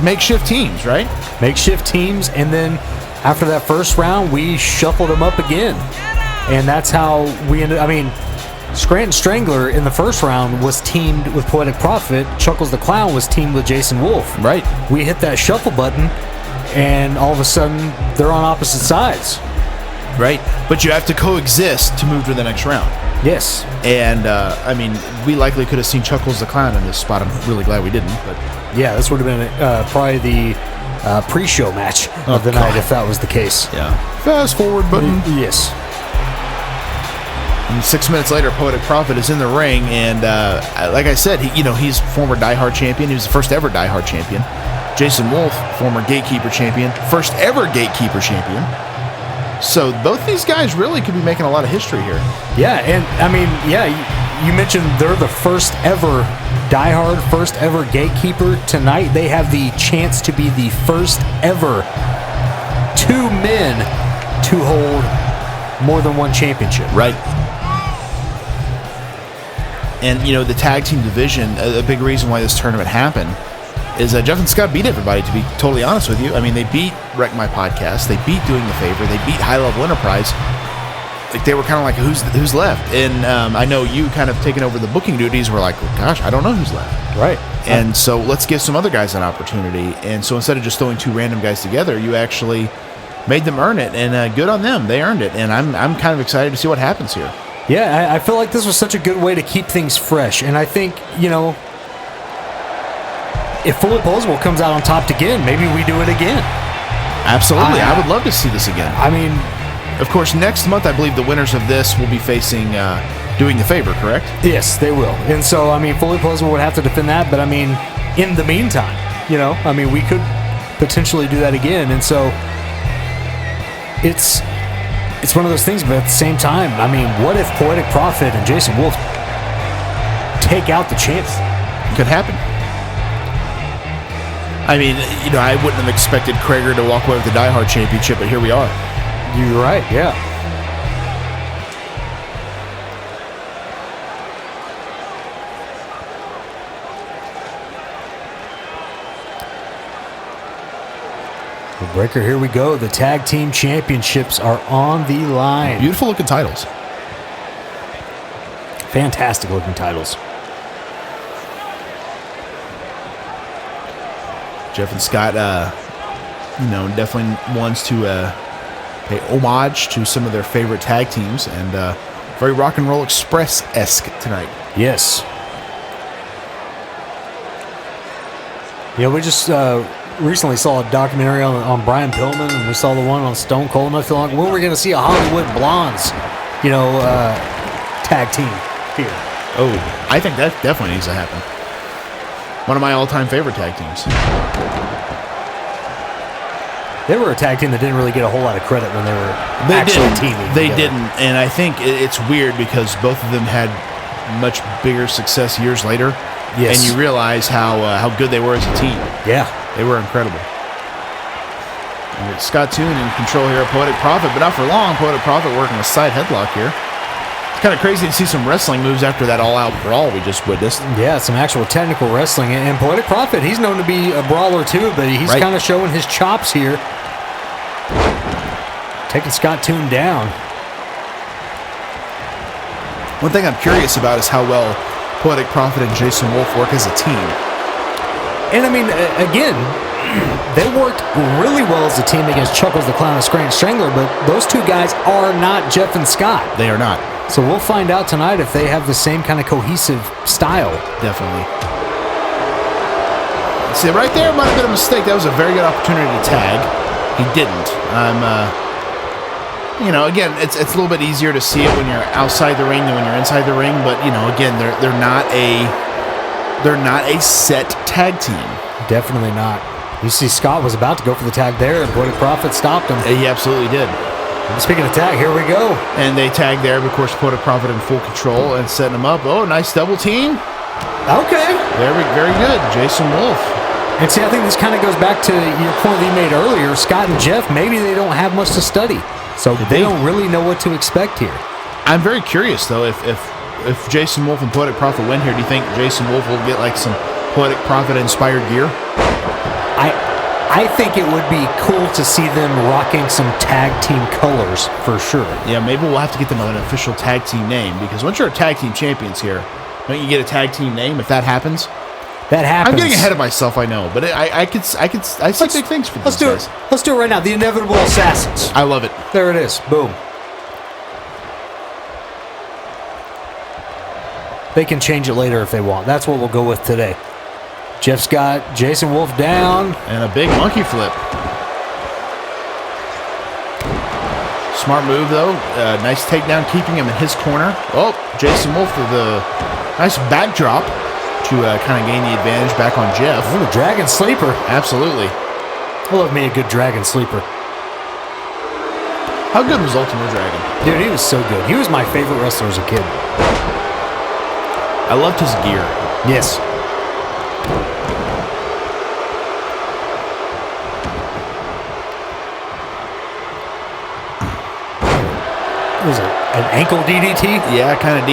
makeshift teams, right? Makeshift teams, and then after that first round, we shuffled them up again. And that's how we ended. I mean, Scranton Strangler in the first round was teamed with Poetic Prophet. Chuckles the Clown was teamed with Jason Wulf. Right. We hit that shuffle button, and all of a sudden, they're on opposite sides. Right. But you have to coexist to move to the next round. Yes. And, I mean, we likely could have seen Chuckles the Clown in this spot. I'm really glad we didn't. But yeah, this would have been probably the pre-show match of the night if that was the case. Yeah. Fast forward button. Yes. And 6 minutes later, Poetic Prophet is in the ring, and like I said, he's former Die Hard champion. He was the first ever Die Hard champion. Jason Wulf, former Gatekeeper champion, first ever Gatekeeper champion. So both these guys really could be making a lot of history here. Yeah, and I mean, you mentioned they're the first ever Die Hard, first ever Gatekeeper. Tonight they have the chance to be the first ever two men to hold more than one championship. Right. And, the tag team division, a big reason why this tournament happened is Jeff and Scott beat everybody, to be totally honest with you. I mean, they beat Wreck My Podcast. They beat Doing the Favor. They beat High Level Enterprise. Like, they were kind of like, who's left? And I know you kind of taking over the booking duties were like, well, gosh, I don't know who's left. Right. And so let's give some other guys an opportunity. And so instead of just throwing two random guys together, you actually made them earn it. And good on them. They earned it. And I'm kind of excited to see what happens here. Yeah, I feel like this was such a good way to keep things fresh. And I think, if Fully Poseable comes out on top again, maybe we do it again. Absolutely. I would love to see this again. I mean, of course, next month, I believe the winners of this will be facing Doing the Favor, correct? Yes, they will. And so, I mean, Fully Poseable would have to defend that. But, I mean, in the meantime, we could potentially do that again. And so, it's one of those things, but at the same time, I mean, what if Poetic Prophet and Jason Wulf take out the champs? Could happen. I mean, I wouldn't have expected Kreger to walk away with the Die Hard Championship, but here we are. You're right, yeah. Well, Breaker, here we go. The Tag Team Championships are on the line. Beautiful looking titles. Fantastic looking titles. Jeff and Scott, definitely wants to pay homage to some of their favorite tag teams, and very Rock and Roll Express-esque tonight. Yes. We just recently saw a documentary on Brian Pillman, and we saw the one on Stone Cold not too long. When we're going to see a Hollywood Blondes, tag team here. Oh, I think that definitely needs to happen. One of my all-time favorite tag teams. They were a tag team that didn't really get a whole lot of credit when they were teaming. They didn't, and I think it's weird because both of them had much bigger success years later. Yes. And you realize how good they were as a team. Yeah. They were incredible. And it's Scott Toon in control here of Poetic Prophet, but not for long. Poetic Prophet working a side headlock here. It's kind of crazy to see some wrestling moves after that all-out brawl we just witnessed. Yeah, some actual technical wrestling. And Poetic Prophet, he's known to be a brawler too, but he's kind of showing his chops here. Taking Scott Toon down. One thing I'm curious about is how well Poetic Prophet and Jason Wulf work as a team. And I mean, again, they worked really well as a team against Chuckles the Clown and Strangler, but those two guys are not Jeff and Scott. They are not. So we'll find out tonight if they have the same kind of cohesive style. Definitely. See, right there might have been a mistake. That was a very good opportunity to tag. He didn't. Again, it's a little bit easier to see it when you're outside the ring than when you're inside the ring. But again, they're not a set tag team. Definitely not. You see, Scott was about to go for the tag there, and Poetic Prophet stopped him. He absolutely did. And speaking of tag, here we go. And they tag there, but of course, Poetic Prophet in full control and setting him up. Oh, nice double team. Okay. Very good. Jason Wulf. And see, I think this kind of goes back to your point that you made earlier. Scott and Jeff, maybe they don't have much to study. So they don't really know what to expect here. I'm very curious, though, if Jason Wulf and Poetic Prophet win here, do you think Jason Wulf will get like some Poetic Prophet-inspired gear? I think it would be cool to see them rocking some tag team colors for sure. Yeah, maybe we'll have to get them an official tag team name, because once you're a tag team champions here, don't you get a tag team name if that happens? That happens. I'm getting ahead of myself, I know, but I see big things for these guys. Let's do it right now. The Inevitable Assassins. I love it. There it is. Boom. They can change it later if they want. That's what we'll go with today. Jeff Scott, Jason Wulf down. And a big monkey flip. Smart move, though. Nice takedown, keeping him in his corner. Oh, Jason Wulf with a nice backdrop to kind of gain the advantage back on Jeff. Oh, the Dragon Sleeper. Absolutely. I love me a good Dragon Sleeper. How good was Ultimo Dragon? Dude, he was so good. He was my favorite wrestler as a kid. I loved his gear. Yes. Was it an ankle DDT? Yeah, kind of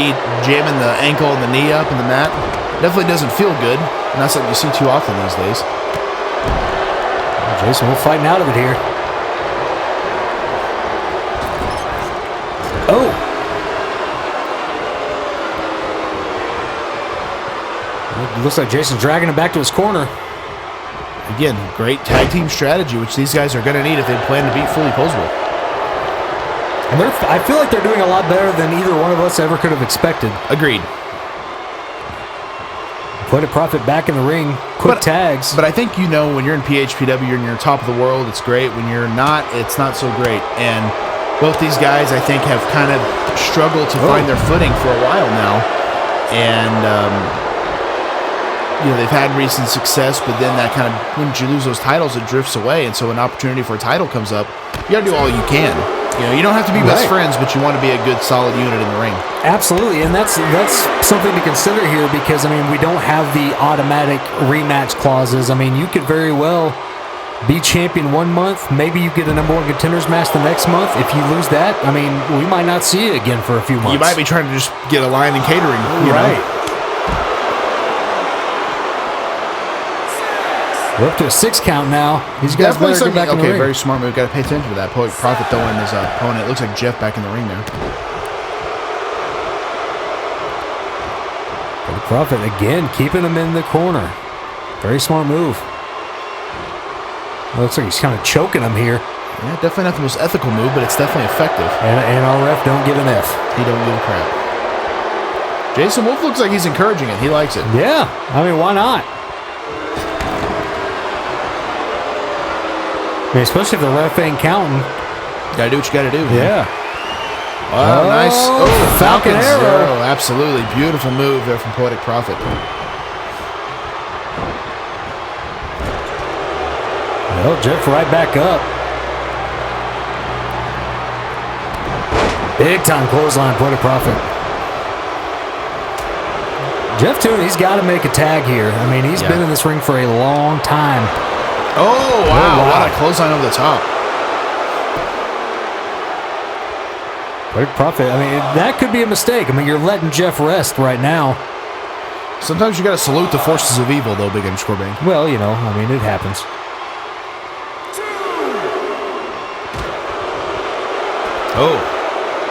jamming the ankle and the knee up in the mat. Definitely doesn't feel good. Not something you see too often these days. Jason Wulf fighting out of it here. Oh. It looks like Jason's dragging him back to his corner. Again, great tag team strategy, which these guys are going to need if they plan to beat Fully Poseable. And I feel like they're doing a lot better than either one of us ever could have expected. Agreed. Poetic Prophet back in the ring. Quick tags. But I think when you're in PHPW and you're top of the world, it's great. When you're not, it's not so great. And both these guys, I think, have kind of struggled to find their footing for a while now. And they've had recent success, but then that kind of, when you lose those titles, it drifts away. And so an opportunity for a title comes up, you got to do all you can. You don't have to be best friends, but you want to be a good, solid unit in the ring. Absolutely, and that's something to consider here because, we don't have the automatic rematch clauses. You could very well be champion 1 month. Maybe you get a number 1 contenders match the next month. If you lose that, we might not see you again for a few months. You might be trying to just get a line in catering. Right. We're up to a 6 count now. These guys better get back in the ring. Very smart move. Got to pay attention to that. Poetic Prophet throwing his opponent. It looks like Jeff back in the ring there. Prophet again, keeping him in the corner. Very smart move. Looks like he's kind of choking him here. Yeah, definitely not the most ethical move, but it's definitely effective. And our ref don't give an F. He don't give a crap. Jason Wulf looks like he's encouraging it. He likes it. Yeah, I mean, why not? I mean, especially if the ref ain't counting. Gotta do what you gotta do. Yeah. Wow, nice. Oh, Falcon arrow. Absolutely. Beautiful move there from Poetic Prophet. Well, Jeff right back up. Big time clothesline, Poetic Prophet. Jeff Toon, he's got to make a tag here. I mean, he's been in this ring for a long time. Oh, wow. What a clothesline over the top. Poetic Prophet, I mean, that could be a mistake. I mean, you're letting Jeff rest right now. Sometimes you got to salute the forces of evil, though, Big Underscore Bang. Well, you know, I mean, it happens. Oh.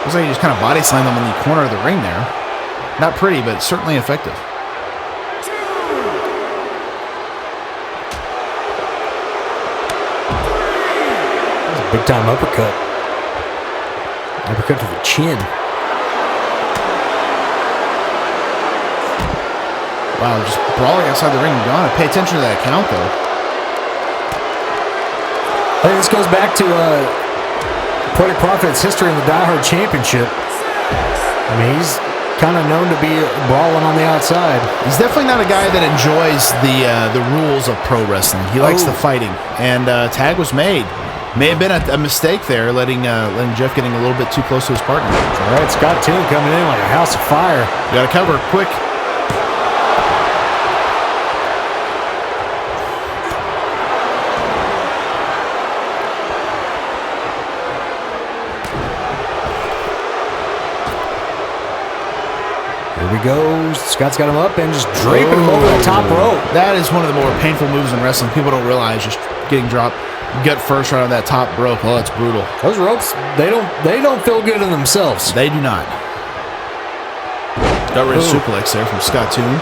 Looks like he just kind of body slammed them in the corner of the ring there. Not pretty, but certainly effective. That's a big time uppercut. Uppercut to the chin. Wow, just brawling outside the ring and gone. Pay attention to that count, though. I think this goes back to Poetic Prophet's history in the Die Hard Championship. I mean, he's kind of known to be brawling on the outside. He's definitely not a guy that enjoys the rules of pro wrestling. He likes the fighting, and tag was made. May have been a mistake there, letting Jeff getting a little bit too close to his partner. All right, Scott Toon coming in like a house of fire. You got to cover quick. Here we go. Scott's got him up and just draping him over the top rope. That is one of the more painful moves in wrestling. People don't realize just getting dropped gut first right on that top rope. Oh, it's brutal. Those ropes, they don't feel good in themselves. They do not. Got rid of suplex there from Scott Toon.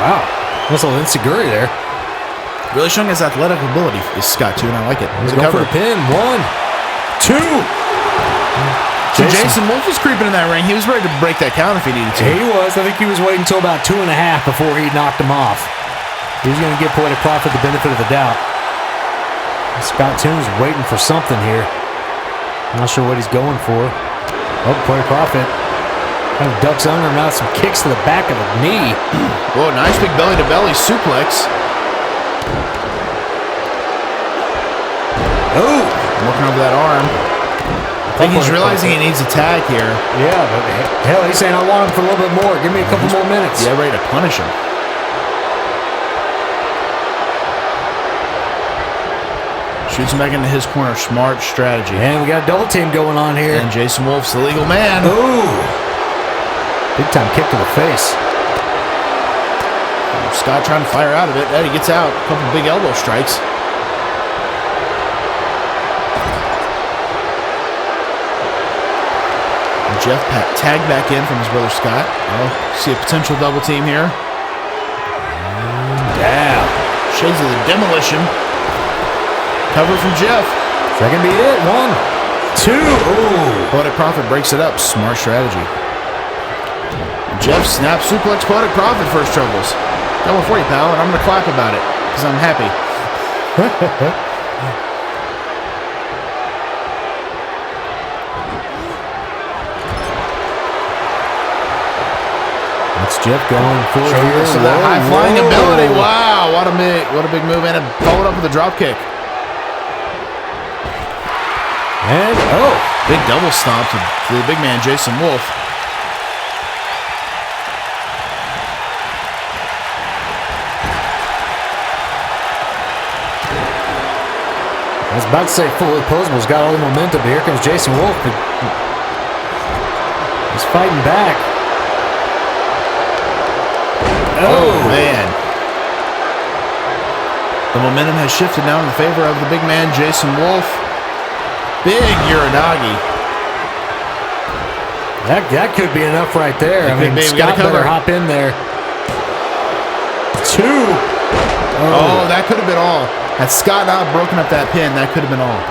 Wow. That's a little insecurity there. Really showing his athletic ability is Scott Toon. I like it. He's going for the pin. 1, 2. Jason Wulf was creeping in that ring. He was ready to break that count if he needed to. He was. I think he was waiting until about 2.5 before he knocked him off. He was going to give Poetic Prophet the benefit of the doubt. Scott Toon's waiting for something here. I'm not sure what he's going for. Oh, Poetic Prophet kind of ducks under him out. Some kicks to the back of the knee. Whoa, nice big belly-to-belly suplex. Oh! Working over that arm. I think he's realizing he needs a tag here. Yeah, but hell, he's saying, I want him for a little bit more. Give me a couple more minutes. Yeah, ready to punish him. Shoots him back into his corner. Smart strategy. And we got a double team going on here. And Jason Wulf's the legal man. Ooh. Big time kick to the face. Scott trying to fire out of it. Eddie gets out. A couple big elbow strikes. Jeff tagged back in from his brother Scott. Oh, see a potential double team here. Down. Shades of the demolition. Cover from Jeff. That can be it. 1, 2. Ooh. Poetic Prophet breaks it up. Smart strategy. Jeff snaps suplex Poetic Prophet first troubles. Got one for you, pal, and I'm going to clap about it because I'm happy. That's Jeff going for here. So that high flying ability. Wow, what a big move, and it followed up with a drop kick. And big double stomp to the big man Jason Wulf. I was about to say Fully Poseable's got all the momentum, but here comes Jason Wulf. He's fighting back. Oh, man. The momentum has shifted now in the favor of the big man, Jason Wulf. Big Uranagi. That could be enough right there. Scott better hop in there. 2. Oh, that could have been all. Had Scott not broken up that pin, that could have been all.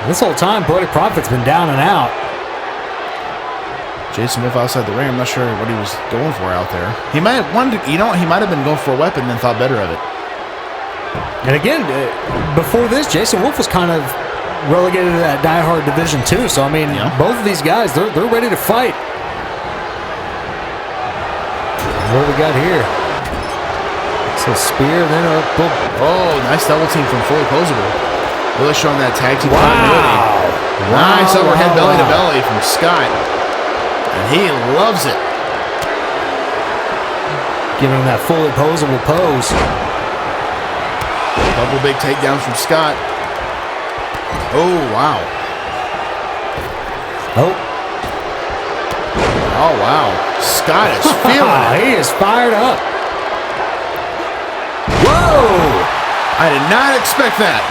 This whole time, Poetic Prophet's been down and out. Jason Wulf outside the ring. I'm not sure what he was going for out there. He might have wanted to, he might have been going for a weapon and then thought better of it. And again, before this, Jason Wulf was kind of relegated to that die-hard division too. So, both of these guys, they're ready to fight. What do we got here? So spear, then a nice double team from Fully Poseable. Really showing that tag team continuity. Nice overhead belly to belly from Scott. And he loves it. Giving him that Fully Poseable pose. Couple big takedowns from Scott. Oh, wow. Oh, wow. Scott is feeling it. He is fired up. Whoa! I did not expect that.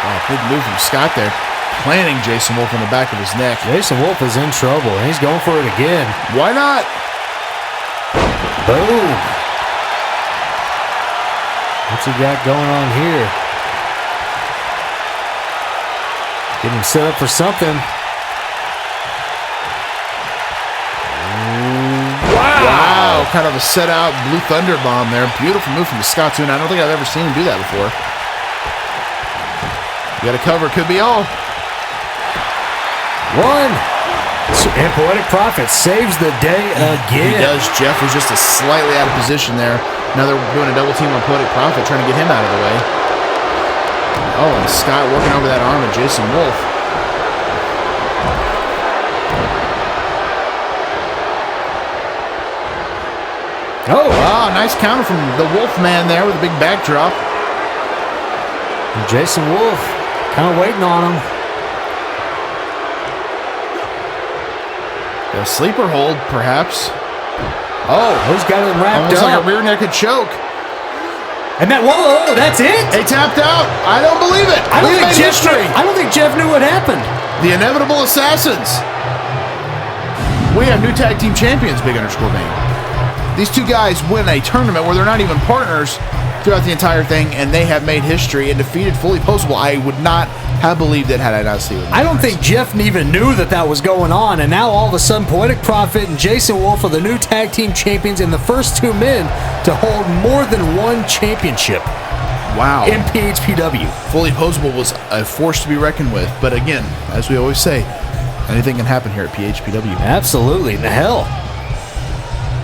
Oh, big move from Scott there. Planting Jason Wulf on the back of his neck. Jason Wulf is in trouble, and he's going for it again. Why not? Boom. What's he got going on here? Get him set up for something. Wow. Kind of a set out Blue Thunder bomb there. Beautiful move from Scott, too. And I don't think I've ever seen him do that before. You got to cover. Could be all. 1. And Poetic Prophet saves the day again. He does. Jeff was just slightly out of position there. Now they're doing a double team on Poetic Prophet, trying to get him out of the way. Oh, and Scott working over that arm of Jason Wulf. Oh, wow, nice counter from the Wolf man there with a big backdrop. And Jason Wulf kind of waiting on him. A sleeper hold, perhaps. Oh, he's got him wrapped almost up. like a rear naked choke. And whoa, that's it? He tapped out. I don't believe it. I don't think Jeff knew what happened. The inevitable assassins. We have new tag team champions, Big Underscore Bane. These two guys win a tournament where they're not even partners throughout the entire thing, and they have made history and defeated Fully Poseable. I would not have believed it had I not seen it. I don't think Jeff even knew that was going on, and now all of a sudden Poetic Prophet and Jason Wulf are the new tag team champions and the first 2 men to hold more than one championship. Wow. In PHPW. Fully Poseable was a force to be reckoned with, but again, as we always say, anything can happen here at PHPW. Absolutely. The hell.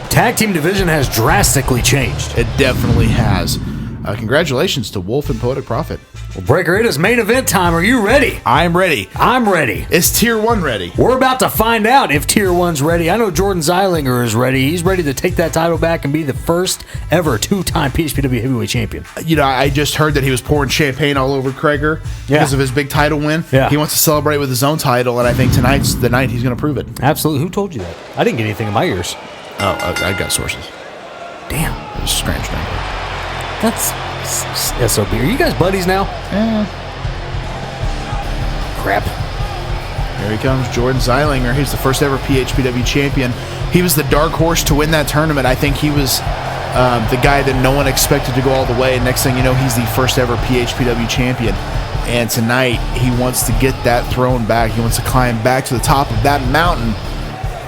Tag team division has drastically changed. It definitely has. Congratulations to Wulf and Poetic Prophet. Well, Breaker, it is main event time. Are you ready? I'm ready. I'm ready. Is Tier 1 ready? We're about to find out if Tier 1's ready. I know Jordan Zeilinger is ready. He's ready to take that title back and be the first ever 2-time PHPW Heavyweight Champion. You know, I just heard that he was pouring champagne all over Krager because of his big title win. Yeah. He wants to celebrate with his own title, and I think tonight's the night he's going to prove it. Absolutely. Who told you that? I didn't get anything in my ears. Oh, I got sources. Damn. It was strange. That's SOB. Are you guys buddies now? Crap. Here he comes, Jordan Zeilinger. He's the first ever PHPW champion. He was the dark horse to win that tournament. I think he was the guy that no one expected to go all the way. And next thing you know, he's the first ever PHPW champion. And tonight, he wants to get that throne back. He wants to climb back to the top of that mountain.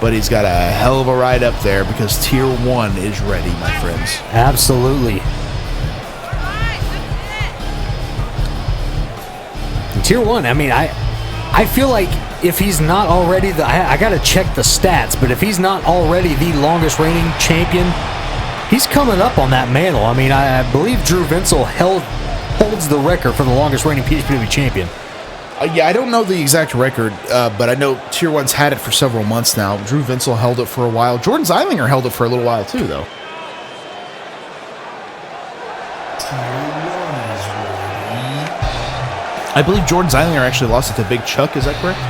But he's got a hell of a ride up there because Tier 1 is ready, my friends. Absolutely. Tier 1, I mean, I feel like if he's not already I got to check the stats, but if he's not already the longest reigning champion, he's coming up on that mantle. I mean, I believe Drew Vinsel holds the record for the longest reigning PHPW champion. Yeah, I don't know the exact record, but I know Tier 1's had it for several months now. Drew Vinsel held it for a while. Jordan Zeilinger held it for a little while too, though. I believe Jordan Zeilinger actually lost it to Big Chuck. Is that correct?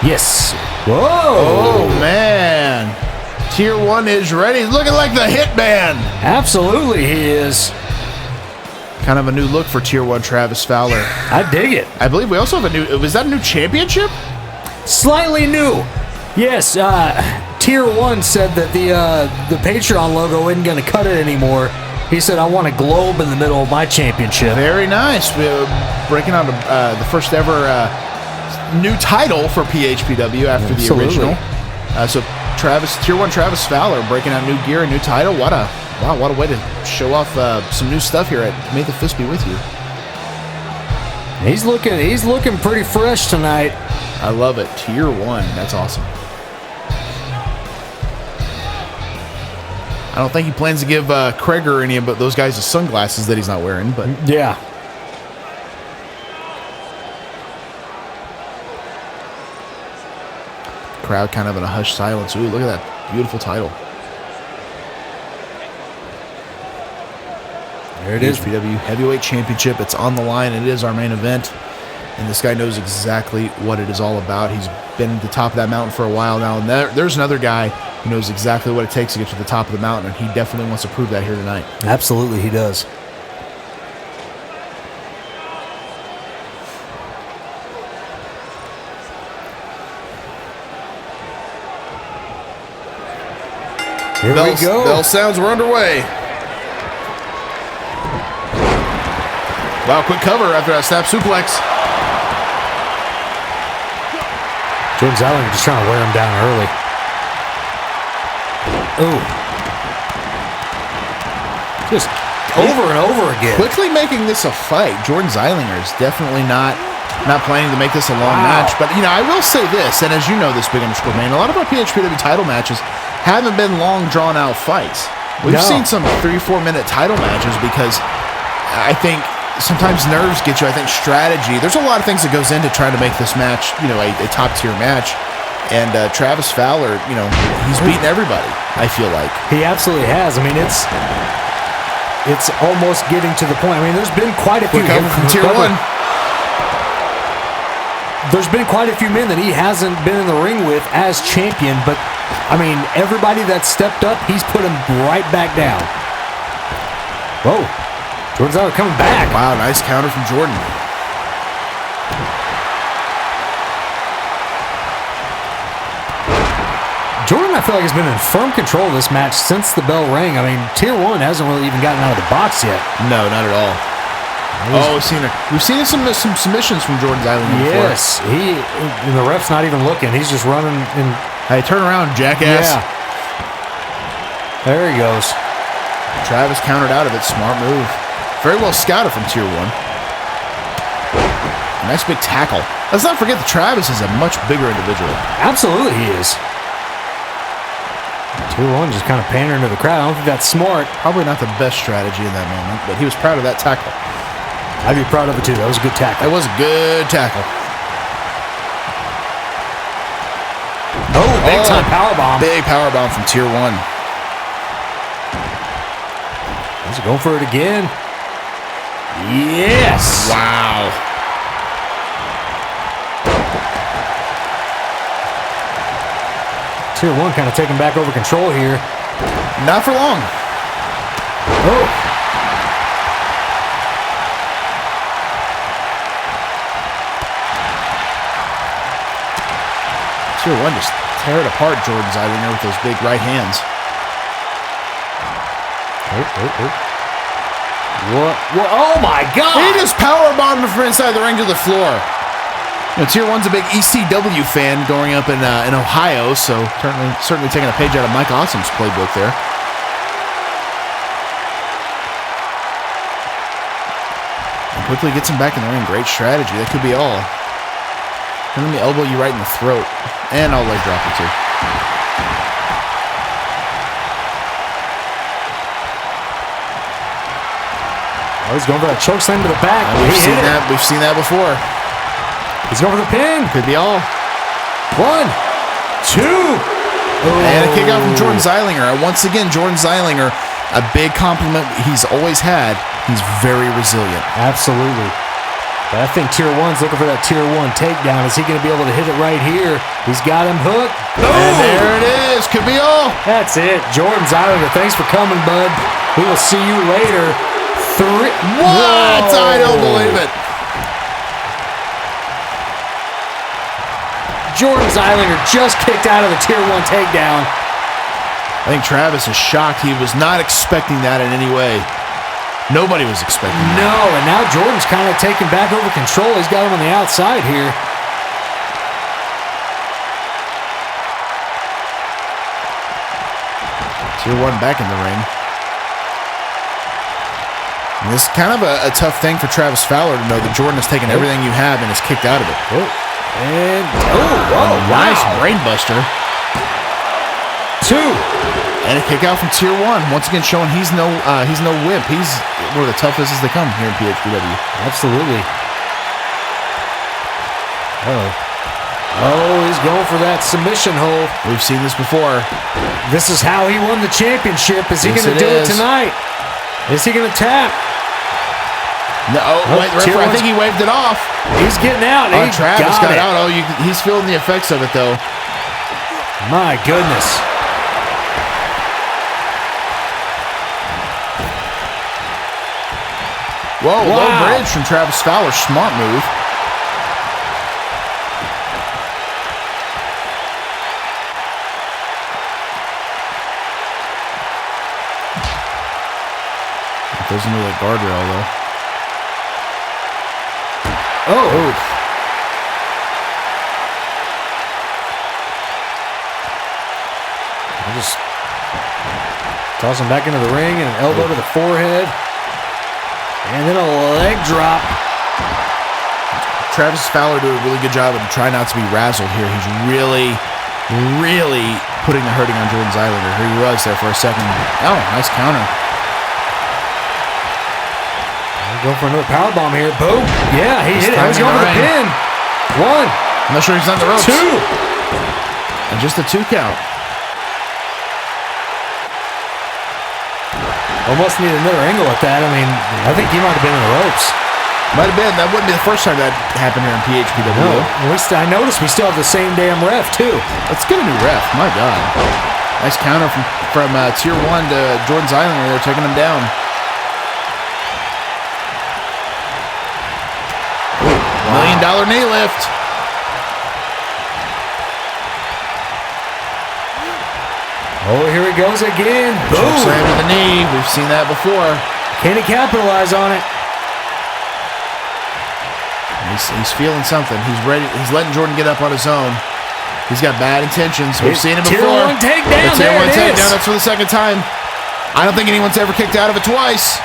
Yes. Whoa. Oh, man. Tier 1 is ready. He's looking like the Hitman. Absolutely, he is. Kind of a new look for Tier 1 Travis Fowler. I dig it. I believe we also have a new... Was that a new championship? Slightly new. Yes, Tier 1 said that the Patreon logo isn't going to cut it anymore. He said, I want a globe in the middle of my championship. Very nice. We're breaking out the first ever new title for PHPW after the original. So Tier 1 Travis Fowler breaking out new gear, a new title. What a way to show off some new stuff here at May the Fist Be With You. He's looking pretty fresh tonight. I love it. Tier 1. That's awesome. I don't think he plans to give Craig or any of those guys the sunglasses that he's not wearing, but yeah. Crowd kind of in a hushed silence. Ooh, look at that beautiful title. There it is. PHPW Heavyweight Championship. It's on the line. It is our main event. And this guy knows exactly what it is all about. He's been at the top of that mountain for a while now. And there's another guy who knows exactly what it takes to get to the top of the mountain. And he definitely wants to prove that here tonight. Absolutely, he does. Here we go. Bell sounds, we're underway. Wow, quick cover after that snap suplex. Jordan Zeilinger just trying to wear him down early. Ooh. Just over and over again. Quickly making this a fight. Jordan Zeilinger is definitely not planning to make this a long match. But, I will say this, and as you know this, Big Underscore Man, a lot of our PHPW title matches haven't been long, drawn-out fights. We've seen some 3-4 minute title matches because I think sometimes nerves get you. I think strategy. There's a lot of things that goes into trying to make this match, a top-tier match. And Travis Fowler, he's beaten everybody, I feel like. He absolutely has. I mean, it's almost getting to the point. I mean, there's been quite a few from Tier 1. There's been quite a few men that he hasn't been in the ring with as champion, but I mean, everybody that stepped up, he's put him right back down. Whoa. Jordan Zeilinger coming back. Wow, nice counter from Jordan. Jordan, I feel like, has been in firm control of this match since the bell rang. I mean, Tier 1 hasn't really even gotten out of the box yet. No, not at all. We've seen some submissions from Jordan Zeilinger before. Yes, and the ref's not even looking. He's just running in. Hey, turn around, jackass. Yeah. There he goes. Travis countered out of it. Smart move. Very well scouted from Tier 1. Nice big tackle. Let's not forget that Travis is a much bigger individual. Absolutely he is. Tier 1 just kind of pandering to the crowd. I don't think that's smart. Probably not the best strategy in that moment, but he was proud of that tackle. I'd be proud of it too. That was a good tackle. That was a good tackle. Oh, big time powerbomb. Big powerbomb from Tier 1. He's going for it again. Yes. Wow. Tier 1 kind of taking back over control here. Not for long. Oh. Tier 1 just tear it apart, Jordan Zeilinger, with those big right hands. What? Oh my God! He just powerbombed him from inside the ring to the floor. Tier 1's a big ECW fan growing up in Ohio, so certainly taking a page out of Mike Awesome's playbook there. And quickly gets him back in the ring. Great strategy. That could be all. And let me elbow you right in the throat. And I'll leg drop you too. Oh, he's going for that choke slam to the back. We've seen that before. He's going for the pin. Could be all. 1, 2. And a kick out from Jordan Zeilinger. Once again, Jordan Zeilinger, a big compliment he's always had. He's very resilient. Absolutely. But I think Tier 1's looking for that Tier 1 takedown. Is he going to be able to hit it right here? He's got him hooked. Boom! And there it is. Could be all. That's it. Jordan Zeilinger, thanks for coming, bud. We will see you later. 3. What? Whoa. I don't believe it. Jordan Zeilinger just kicked out of the Tier 1 takedown. I think Travis is shocked. He was not expecting that in any way. Nobody was expecting that. No, and now Jordan's kind of taking back over control. He's got him on the outside here. Tier 1 back in the ring. And this is kind of a tough thing for Travis Fowler to know that Jordan has taken everything you have and has kicked out of it. Oh, and whoa, Nice brain buster. 2. And a kick out from Tier 1. Once again, showing he's no wimp. He's one of the toughest as they come here in PHPW. Absolutely. Oh, he's going for that submission hold. We've seen this before. This is how he won the championship. Is he Yes, going to do it it is. tonight? Is he going to tap? No, wait, the referee, I think he waved it off. He's getting out. Oh, He Travis got it. out. Oh, he's feeling the effects of it, though. My goodness. Whoa, Wow. low bridge from Travis Fowler. Smart move. It goes into the guardrail, though. Oh. I'll just toss him back into the ring and an elbow to the forehead. And then a leg drop. Travis Fowler did a really good job of trying not to be razzled here. He's really, really putting the hurting on Jordan Zeilinger. Here he was there for a second. Oh, nice counter. Going for another powerbomb here. Boom. Yeah, he hit it. time He's in going the for the ring. pin. 1. I'm not sure he's on the ropes. 2. And just a 2 count. Almost need another angle at that. I mean, I think he might have been in the ropes. Might have been. That wouldn't be the first time that happened here in PHPW. No. I noticed we still have the same damn ref, too. Let's get a new ref. My God. Nice counter from Tier 1 to Jordan Zeilinger. They're taking him down. Ooh, $1 million knee lift. Oh, here he goes again. Choke Boom. slam to the knee. We've seen that before. Can he capitalize on it? He's feeling something. He's ready. He's letting Jordan get up on his own. He's got bad intentions. We've seen it before. Tier 1 takedown. The Tier There 1 it is. takedown. That's for the second time. I don't think anyone's ever kicked out of it twice.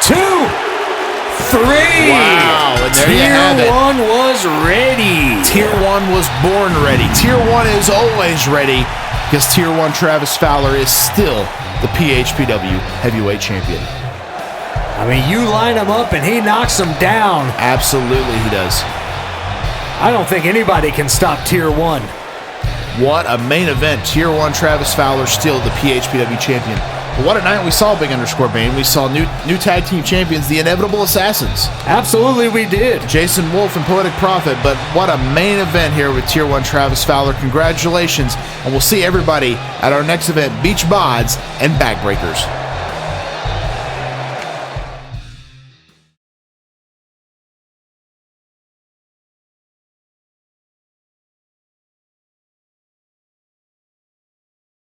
2, 3. Wow, and there you have it. Tier 1 was ready. Tier 1 was born ready. Tier 1 is always ready because Tier 1 Travis Fowler is still the PHPW Heavyweight Champion. I mean, you line him up and he knocks him down. Absolutely, he does. I don't think anybody can stop Tier 1. What a main event. Tier 1 Travis Fowler still the PHPW Champion. But what a night we saw, Big Underscore Bane. We saw new tag team champions, the Inevitable Assassins. Absolutely, we did. Jason Wulf and Poetic Prophet, but what a main event here with Tier 1 Travis Fowler. Congratulations, and we'll see everybody at our next event, Beach Bods and Backbreakers.